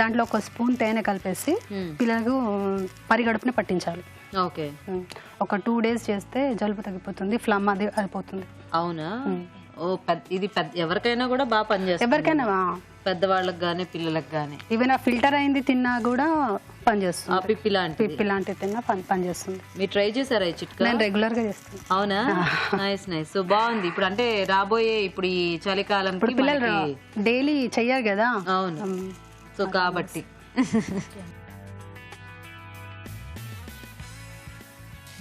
దాంట్లో ఒక స్పూన్ తేనె కలిపేసి పిల్లలకు పరిగడుపుని పట్టించాలి. ఓకే. ఒక 2 days చేస్తే జలుబు తగ్గిపోతుంది, ఫ్లమ్ అది అయిపోతుంది. అవునా? ఓ ఇది ఎవరికైనా కూడా బాగా పనిచేస్తుంది. ఎవరికైనా పెద్దవాళ్ళకి గానీ పిల్లలకు గానీ. ఈవెన్ ఆ ఫిల్టర్ అయింది తిన్నా కూడా పనిచేస్తుంది. పిప్పి లాంటివి తిన్నా పనిచేస్తుంది. మీరు ట్రై చేశారా ఈ చిట్కా? నేను రెగ్యులర్ గా చేస్తాను. అవునా? Nice nice. సో బాగుంది. ఇప్పుడు అంటే రాబోయే ఇప్పుడు ఈ చలికాలం పిల్లలు డైలీ చెయ్యరు కదా. అవును. సో కాబట్టి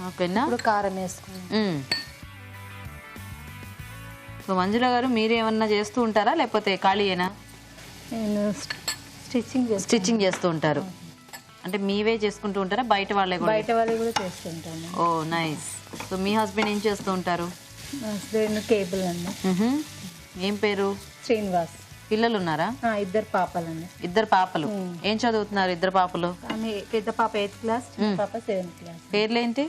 ఓకేనా. ఇప్పుడు కారం వేసుకున్నాం. సో మంజుల గారు మీరేమన్నా చేస్తూ ఉంటారా లేకపోతే ఖాళీయేనా? నేను స్టిచ్చింగ్ చేస్తూ ఉంటారు. అంటే మీవే చేసుకుంటూ ఉంటారా బయట వాళ్ళే కూడా? బయట వాళ్ళు కూడా చేస్తుంటాను. ఓ నైస్. సో మీ హస్బెండ్ ఏం చేస్తూ ఉంటారు? హస్బెండ్ కేబుల్ అండి. ఏం పేరు? శ్రీనివాస్. పిల్లలు ఉన్నారా? 2 పాపలండి. 2 పాపలు. ఏం చదువుతున్నారు 2 పాపలు? ఆమె పెద్ద పాప 8th క్లాస్, చిన్న పాప 7th క్లాస్. పేర్లేంటి?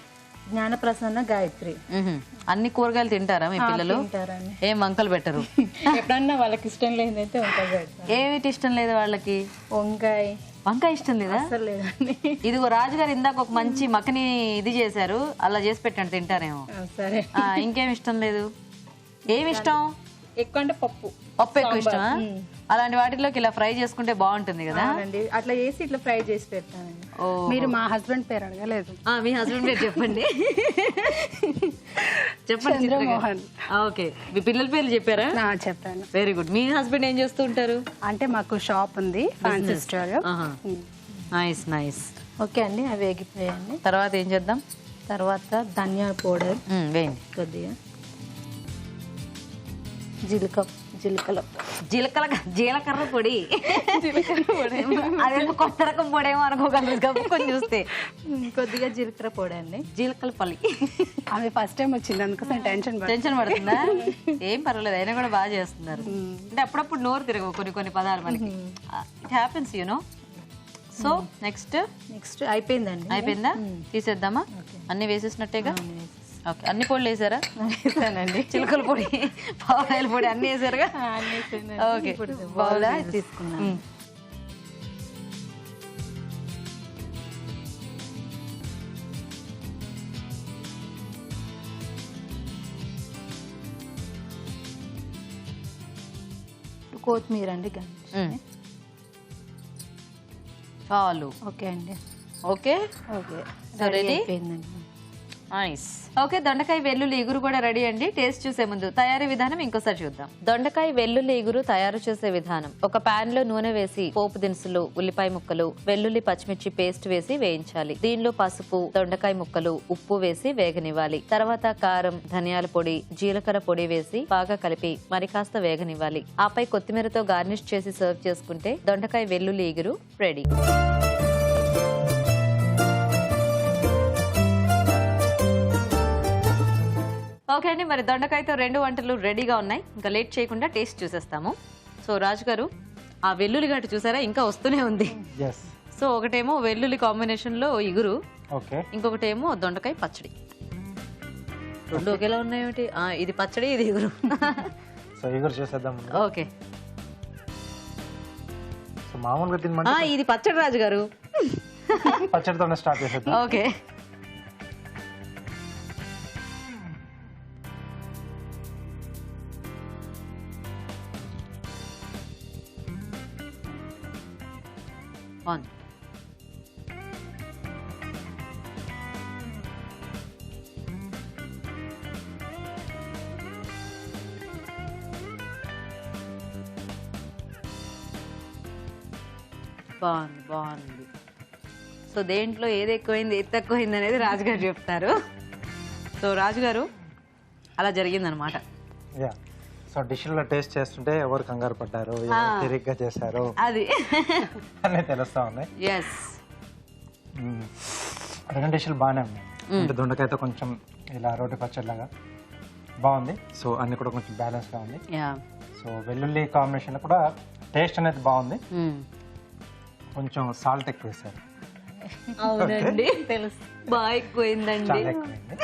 జ్ఞానప్రసన్న, గాయత్రి. అన్ని కూరగాయలు తింటారా మీ పిల్లలు? తింటారండి. ఏం వంకలు పెట్టరు? ఎప్పుడన్నా వాళ్ళకి ఇష్టం లేదైతే వంకాయ పెడతారు. ఏమిటి ఇష్టం లేదు వాళ్ళకి? వంకాయ ఇష్టం లేదా? అసలు లేదండి. ఇదిగో రాజుగారు ఇందాక ఒక మంచి మక్కని ఇది చేశారు, అలా చేసి పెట్టండి తింటారేమో. సరే. ఇంకేం ఇష్టం లేదు? ఏమి ఇష్టం? ఎక్కువ అంటే పప్పు ఎక్కువ ఇష్టమా? అలాంటి వాటిలోకి ఇలా ఫ్రై చేసుకుంటే బాగుంటుంది కదా. అట్లా చేసి ఇట్లా ఫ్రై చేసి పెడతానండి. మీరు మా హస్బెండ్ పేరు అడగలేదు. మీ హస్బెండ్ పేరు చెప్పండి. చెప్పండి. చంద్రమోహన్. ఓకే. మీ పిల్లల పేర్లు చెప్పారా? చెప్పాను. Very good. మీ హస్బెండ్ ఏం చేస్తూ ఉంటారు? అంటే మాకు షాప్ ఉంది, fancy store. Nice nice. Okay అండి, అవి వేగిపోయాయండి. తర్వాత ఏం చేద్దాం? తర్వాత ధనియా పౌడర్ వేయండి. కొద్దిగా జీలకర్ర పొడి. అదే కొత్త రకం పొడి ఏమో అనుకోగలరు కొంచెం చూస్తే. కొద్దిగా జీలకర్ర పొడి అండి. జీలకర్ర పల్లి. ఆమె ఫస్ట్ టైం వచ్చింది అందుకోసం టెన్షన్ పడుతుందా? ఏం పర్వాలేదు, అయినా కూడా బాగా చేస్తున్నారు. అంటే అప్పుడప్పుడు నోరు తిరగవు కొన్ని పదాలు మనకి. It happens you know. So next అయిపోయిందండి. అయిపోయిందా? తీసేద్దామా? అన్ని వేసేసినట్టేగా. ఓకే. అన్ని పొడులు వేసారా? వేసానండి. చిలకల పొడి, పావురాయల పొడి అన్ని వేసారుగా. ఓకే. బౌలా తీసుకున్నాను. కొత్తిమీర అండి. చాలు. ఓకే అండి. ఓకే. ఓకే. రెడీ అయిపోయిందండి. నైస్. ఓకే. దొండకాయ వెల్లుల్లి ఇగురు కూడా రెడీ అండి. టేస్ట్ చూసే ముందు తయారీ విధానం ఇంకోసారి చూద్దాం. దొండకాయ వెల్లుల్లి ఇగురు తయారు చేసే విధానం. ఒక పాన్ లో నూనె వేసి పోపు దినుసులు, ఉల్లిపాయ ముక్కలు, వెల్లుల్లి పచ్చిమిర్చి పేస్ట్ వేసి వేయించాలి. దీనిలో పసుపు, దొండకాయ ముక్కలు, ఉప్పు వేసి వేగనివ్వాలి. తర్వాత కారం, ధనియాల పొడి, జీలకర్ర పొడి వేసి బాగా కలిపి మరి కాస్త వేగనివ్వాలి. ఆపై కొత్తిమీరతో గార్నిష్ చేసి సర్వ్ చేసుకుంటే దొండకాయ వెల్లుల్లి ఇగురు రెడీ. ఓకే అండి, మరి దొండకాయతో 2 వంటలు రెడీగా ఉన్నాయి. ఇంకా లేట్ చేయకుండా టేస్ట్ చూసేస్తాము. సో రాజు గారు, ఆ వెల్లుల్లి గట్టు చూసారా ఇంకా వస్తూనే ఉంది. సో ఒకటేమో వెల్లుల్లి కాంబినేషన్ లో ఇగురు, ఇంకొకటేమో దొండకాయ పచ్చడి. రెండు ఒకేలా ఉన్నాయేమిటి? ఇది పచ్చడి, ఇది ఇగురు. సో ఇగురు చేసేద్దాం. ఓకే. సో మామూలుగా తినమంటే ఇది పచ్చడి రాజు గారు. పచ్చడితోనే స్టార్ట్ చేసేద్దాం. ఓకే. బాగుంది. బాగుంది బాగుంది. సో దేంట్లో ఏది ఎక్కువైంది ఏది తక్కువైంది అనేది రాజుగారు చెప్తారు. సో రాజుగారు అలా జరిగిందనమాట. యా, సో డిష్లో టేస్ట్ చేస్తుంటే ఎవరు కంగారు పడ్డారు, ఎవరు తిరిగ్గా చేశారు అది అన్నీ తెలుస్తా ఉన్నాయి. ఎస్, రెండు డిష్లు బాగానే ఉన్నాయి. అంటే దొండకాయతో కొంచెం ఇలా రోటి పచ్చడిలాగా బాగుంది. సో అన్ని కూడా కొంచెం బ్యాలెన్స్గా ఉంది. యా, సో వెల్లుల్లి కాంబినేషన్లో కూడా టేస్ట్ అనేది బాగుంది. కొంచెం సాల్ట్ ఎక్కువ వేశారు. అవునండి తెలుసు, బాగా ఎక్కువైందండి. చాలా ఎక్కువైంది.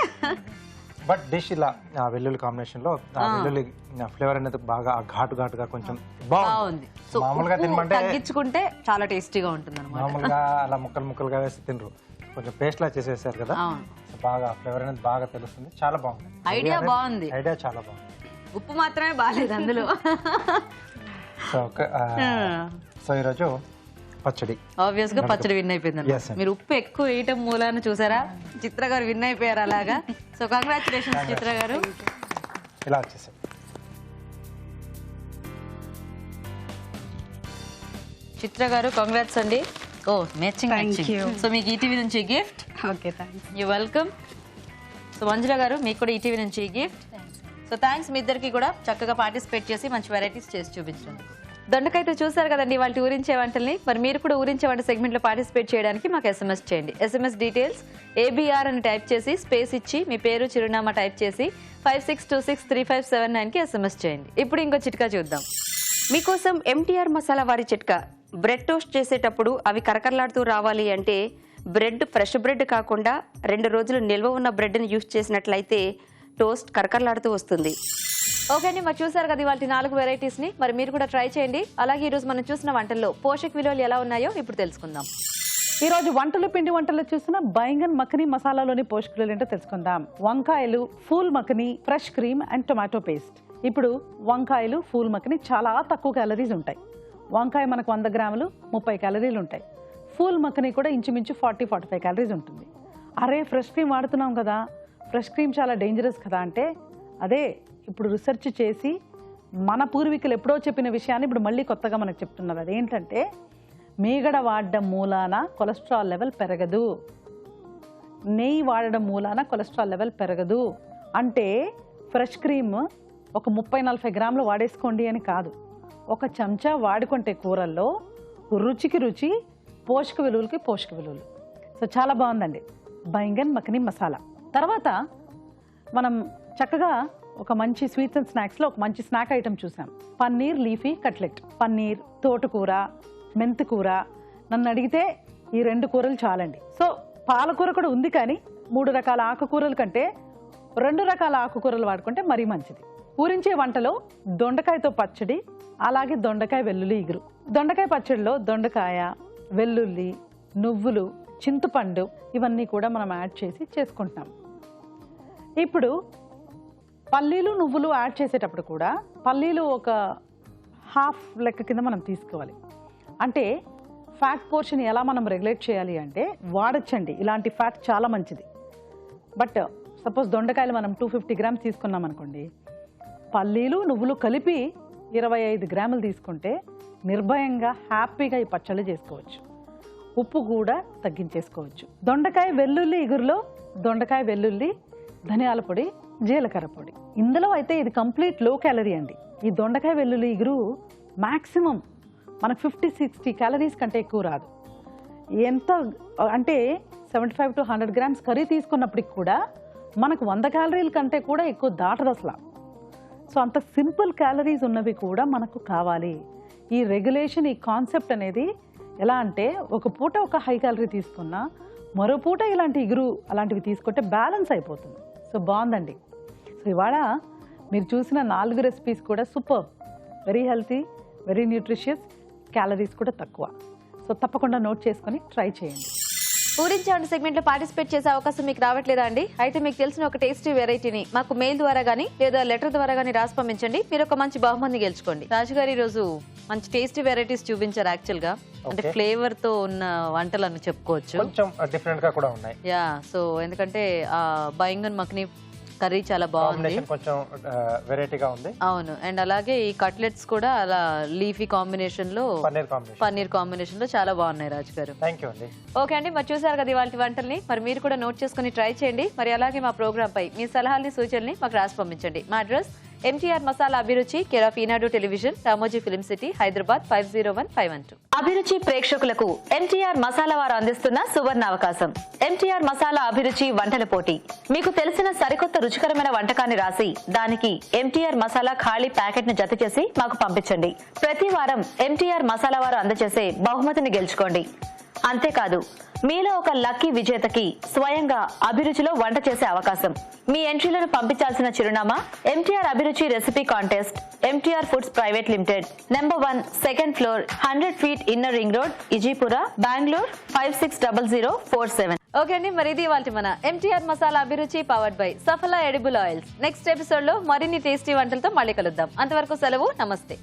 బట్ డిష్ ఇలా వెల్లుల్లి కాంబినేషన్ లో వెల్లుల్లి ఫ్లేవర్ అనేది బాగా ఘాటుగా కొంచెం బాగుంది. సో మామూలుగా తినమంటే తగ్గించుకుంటే చాలా టేస్టీగా ఉంటుంది అనమాట. మామూలుగా అలా ముక్కలుగా వేసి తినరు, కొంచెం పేస్ట్ లా చేసేసారు కదా. సో బాగా ఫ్లేవర్ అనేది బాగా తెలుస్తుంది. చాలా బాగుంది. ఐడియా బాగుంది. ఐడియా చాలా బాగుంది. ఉప్పు మాత్రమే బాగాలేదు అందులో. సో ఈరోజు పచ్చడి ఆబ్వియస్ గా పచ్చడి విన్ అయిపోయింది. Yes, sir. మీరు ఉప్పు ఎక్కువ వేయటం మూలాన చూసారా, చిత్ర గారు విన్ అయిపోయారు అలాగా. సో కంగ్రాచులేషన్స్ చిత్ర గారు. ఇలా వచ్చేసాయి. చిత్ర గారు కంగ్రాట్స్ అండి. ఓ మ్యాచింగ్. Thank you. సో మీకు ఈటీవీ నుంచి గిఫ్ట్. Okay, thanks. You welcome. So Manjula garu మీకు కూడా ఈటీవీ నుంచి గిఫ్ట్. సో థ్యాంక్స్ మీ ఇద్దరికి కూడా చక్కగా పార్టిసిపేట్ చేసి మంచి వెరైటీస్ చేసి చూపించినందుకు. దొండకాయతో చూసారు కదండి వాళ్ళ ఊరించే వంటల్ని. మరి మీరు కూడా ఊరించే వంట సెగ్మెంట్లో పార్టిసిపేట్ చేయడానికి మాకు SMS చేయండి. SMS డీటెయిల్స్ ABR అని టైప్ చేసి స్పేస్ ఇచ్చి మీ పేరు చిరునామా టైప్ చేసి 56263579కి SMS చేయండి. ఇప్పుడు ఇంకో చిట్కా చూద్దాం. మీకోసం MTR మసాలా వారి చిట్కా. బ్రెడ్ టోస్ట్ చేసేటప్పుడు అవి కరకరలాడుతూ రావాలి అంటే బ్రెడ్ ఫ్రెష్ బ్రెడ్ కాకుండా 2 రోజులు నిల్వ ఉన్న బ్రెడ్ని యూజ్ చేసినట్లయితే టోస్ట్ కరకరలాడుతూ వస్తుంది. ఓకే అండి, మరి చూసారు కదా ఇవాళ 4 వెరైటీస్ని. మరి మీరు కూడా ట్రై చేయండి. అలాగే ఈరోజు మనం చూసిన వంటల్లో పోషక విలువలు ఎలా ఉన్నాయో ఇప్పుడు తెలుసుకుందాం. ఈ రోజు వంటలు పిండి వంటల్లో చూసిన బైంగన్ మఖని మసాలాలోని పోషక విలువలు ఏంటో తెలుసుకుందాం. వంకాయలు, ఫూల్ మఖని, fresh cream and tomato paste. ఇప్పుడు వంకాయలు, ఫూల్ మఖని చాలా తక్కువ క్యాలరీస్ ఉంటాయి. వంకాయ మనకు 100 గ్రాములు 30 క్యాలరీలు ఉంటాయి. ఫూల్ మఖని కూడా ఇంచుమించు 40-45 క్యాలరీస్ ఉంటుంది. అరే ఫ్రెష్ క్రీమ్ వాడుతున్నాం కదా, ఫ్రెష్ క్రీమ్ చాలా డేంజరస్ కదా అంటే అదే ఇప్పుడు రీసెర్చ్ చేసి మన పూర్వీకులు ఎప్పుడో చెప్పిన విషయాన్ని ఇప్పుడు మళ్ళీ కొత్తగా మనకు చెప్తున్నారు. అదేంటంటే మీగడ వాడడం మూలాన కొలెస్ట్రాల్ లెవెల్ పెరగదు, నెయ్యి వాడడం మూలాన కొలెస్ట్రాల్ లెవెల్ పెరగదు. అంటే ఫ్రెష్ క్రీమ్ ఒక 30-40 గ్రాములు వాడేసుకోండి అని కాదు. ఒక చెంచా వాడుకుంటే కూరల్లో రుచికి రుచి, పోషక విలువలకి పోషక విలువలు. సో చాలా బాగుందండి బైంగన్ మఖని మసాలా. తర్వాత మనం చక్కగా ఒక మంచి స్వీట్స్ అండ్ స్నాక్స్లో ఒక మంచి స్నాక్ ఐటమ్ చూసాం. Paneer leafy cutlet. పన్నీర్, తోటకూర, మెంతికూర. నన్ను అడిగితే ఈ 2 కూరలు చాలండి. సో పాలకూర కూడా ఉంది, కానీ 3 రకాల ఆకుకూరల కంటే 2 రకాల ఆకుకూరలు వాడుకుంటే మరీ మంచిది. ఊరించే వంటలో దొండకాయతో పచ్చడి, అలాగే దొండకాయ వెల్లుల్లి ఇగురు. దొండకాయ పచ్చడిలో దొండకాయ, వెల్లుల్లి, నువ్వులు, చింతపండు ఇవన్నీ కూడా మనం యాడ్ చేసి చేసుకుంటున్నాం. ఇప్పుడు పల్లీలు, నువ్వులు యాడ్ చేసేటప్పుడు కూడా పల్లీలు ఒక హాఫ్ లెక్క కింద మనం తీసుకోవాలి. అంటే ఫ్యాట్ పోర్షన్ ఎలా మనం రెగ్యులేట్ చేయాలి అంటే వాడచ్చండి, ఇలాంటి ఫ్యాట్ చాలా మంచిది. బట్ సపోజ్ దొండకాయలు మనం 250 గ్రామ్స్ తీసుకున్నాం అనుకోండి, పల్లీలు నువ్వులు కలిపి 25 గ్రాములు తీసుకుంటే నిర్భయంగా హ్యాపీగా ఈ పచ్చళ్ళు చేసుకోవచ్చు. ఉప్పు కూడా తగ్గించేసుకోవచ్చు. దొండకాయ వెల్లుల్లి ఇగురులో దొండకాయ వెల్లుల్లి, ధనియాల పొడి, జీలకర్ర పొడి. ఇందులో అయితే ఇది కంప్లీట్ లో క్యాలరీ అండి. ఈ దొండకాయ వెల్లుల్లి ఇగురు మ్యాక్సిమం మనకు 50-60 క్యాలరీస్ కంటే ఎక్కువ రాదు. ఎంత అంటే 75 to 100 గ్రామ్స్ కర్రీ తీసుకున్నప్పటికి కూడా మనకు 100 క్యాలరీల కంటే కూడా ఎక్కువ దాటదు అసలు. సో అంత సింపుల్ క్యాలరీస్ ఉన్నవి కూడా మనకు కావాలి. ఈ రెగ్యులేషన్, ఈ కాన్సెప్ట్ అనేది ఎలా అంటే ఒక పూట ఒక హై క్యాలరీ తీసుకున్నా మరో పూట ఇలాంటి ఇగురు అలాంటివి తీసుకుంటే బ్యాలెన్స్ అయిపోతుంది. సో బాగుందండి. సో ఇవాళ మీరు చూసిన 4 రెసిపీస్ కూడా super, very healthy, very nutritious, calories కూడా తక్కువ. సో తప్పకుండా నోట్ చేసుకొని ట్రై చేయండి. ఊరించండి సెగ్మెంట్ లో పార్టిసిపేట్ చేసే అవకాశం మీకు రావట్లేదా అండి? అయితే మీకు తెలిసిన ఒక టేస్టీ వెరైటీని మాకు మెయిల్ ద్వారా గానీ లేదా లెటర్ ద్వారా గానీ రాసి పంపించండి. మీరు ఒక మంచి బహుమతిని గెలుచుకోండి. రాజు గారు ఈ రోజు మంచి టేస్టీ వెరైటీస్ చూపించారు యాక్చువల్ గా. అంటే ఫ్లేవర్ తో ఉన్న వంటలు అని చెప్పుకోవచ్చు. కొంచెం డిఫరెంట్ గా కూడా ఉన్నాయి. యా, సో ఎందుకంటే ఆ బైంగన్ మక్ని కర్రీ చాలా బాగుంది, కొంచెం వెరైటీగా ఉంది. అవును. అండ్ అలాగే ఈ కట్లెట్స్ కూడా అలా లీఫీ కాంబినేషన్ లో పన్నీర్ కాంబినేషన్ లో చాలా బాగున్నాయి రాజు గారు. థ్యాంక్ యూ అండి. ఓకే అండి, మరి చూసారు కదా ఇవాళ వంటల్ని. మరి మీరు కూడా నోట్ చేసుకుని ట్రై చేయండి. మరి అలాగే మా ప్రోగ్రామ్ పై మీ సలహాలని సూచనల్ని మాకు రాసి పంపించండి. మా అడ్రస్ ఎంటీఆర్ మసాలా అభిరుచి, care of Eenadu television, Ramoji film city, Hyderabad 501512. అభిరుచి ప్రేక్షకులకు ఎంటీఆర్ మసాలా వారు అందిస్తున్న సువర్ణ అవకాశం. ఎంటీఆర్ మసాలా అభిరుచి వంటల పోటీ. మీకు తెలిసిన సరికొత్త రుచికరమైన వంటకాన్ని రాసి దానికి ఎంటీఆర్ మసాలా ఖాళీ ప్యాకెట్ ను జత చేసి మాకు పంపించండి. ప్రతి వారం ఎంటీఆర్ మసాలా వారు అందజేసే బహుమతిని గెలుచుకోండి. అంతేకాదు, మీలో ఒక లక్కీ విజేతకి స్వయంగా అభిరుచిలో వంట చేసే అవకాశం. మీ ఎంట్రీలను పంపించాల్సిన చిరునామా MTR Abhiruchi recipe contest, MTR foods private limited, number 1, second floor, 100 feet inner ring road, Ejipura, Bengaluru 560047. Okay అండి, మరి ఇది ఇవాళ మన MTR masala Abhiruchi powered by Safala edible oils. Next episode లో మరిన్ని టేస్టీ వంటలతో మళ్ళీ కలుద్దాం. అంతవరకు సెలవు. నమస్తే.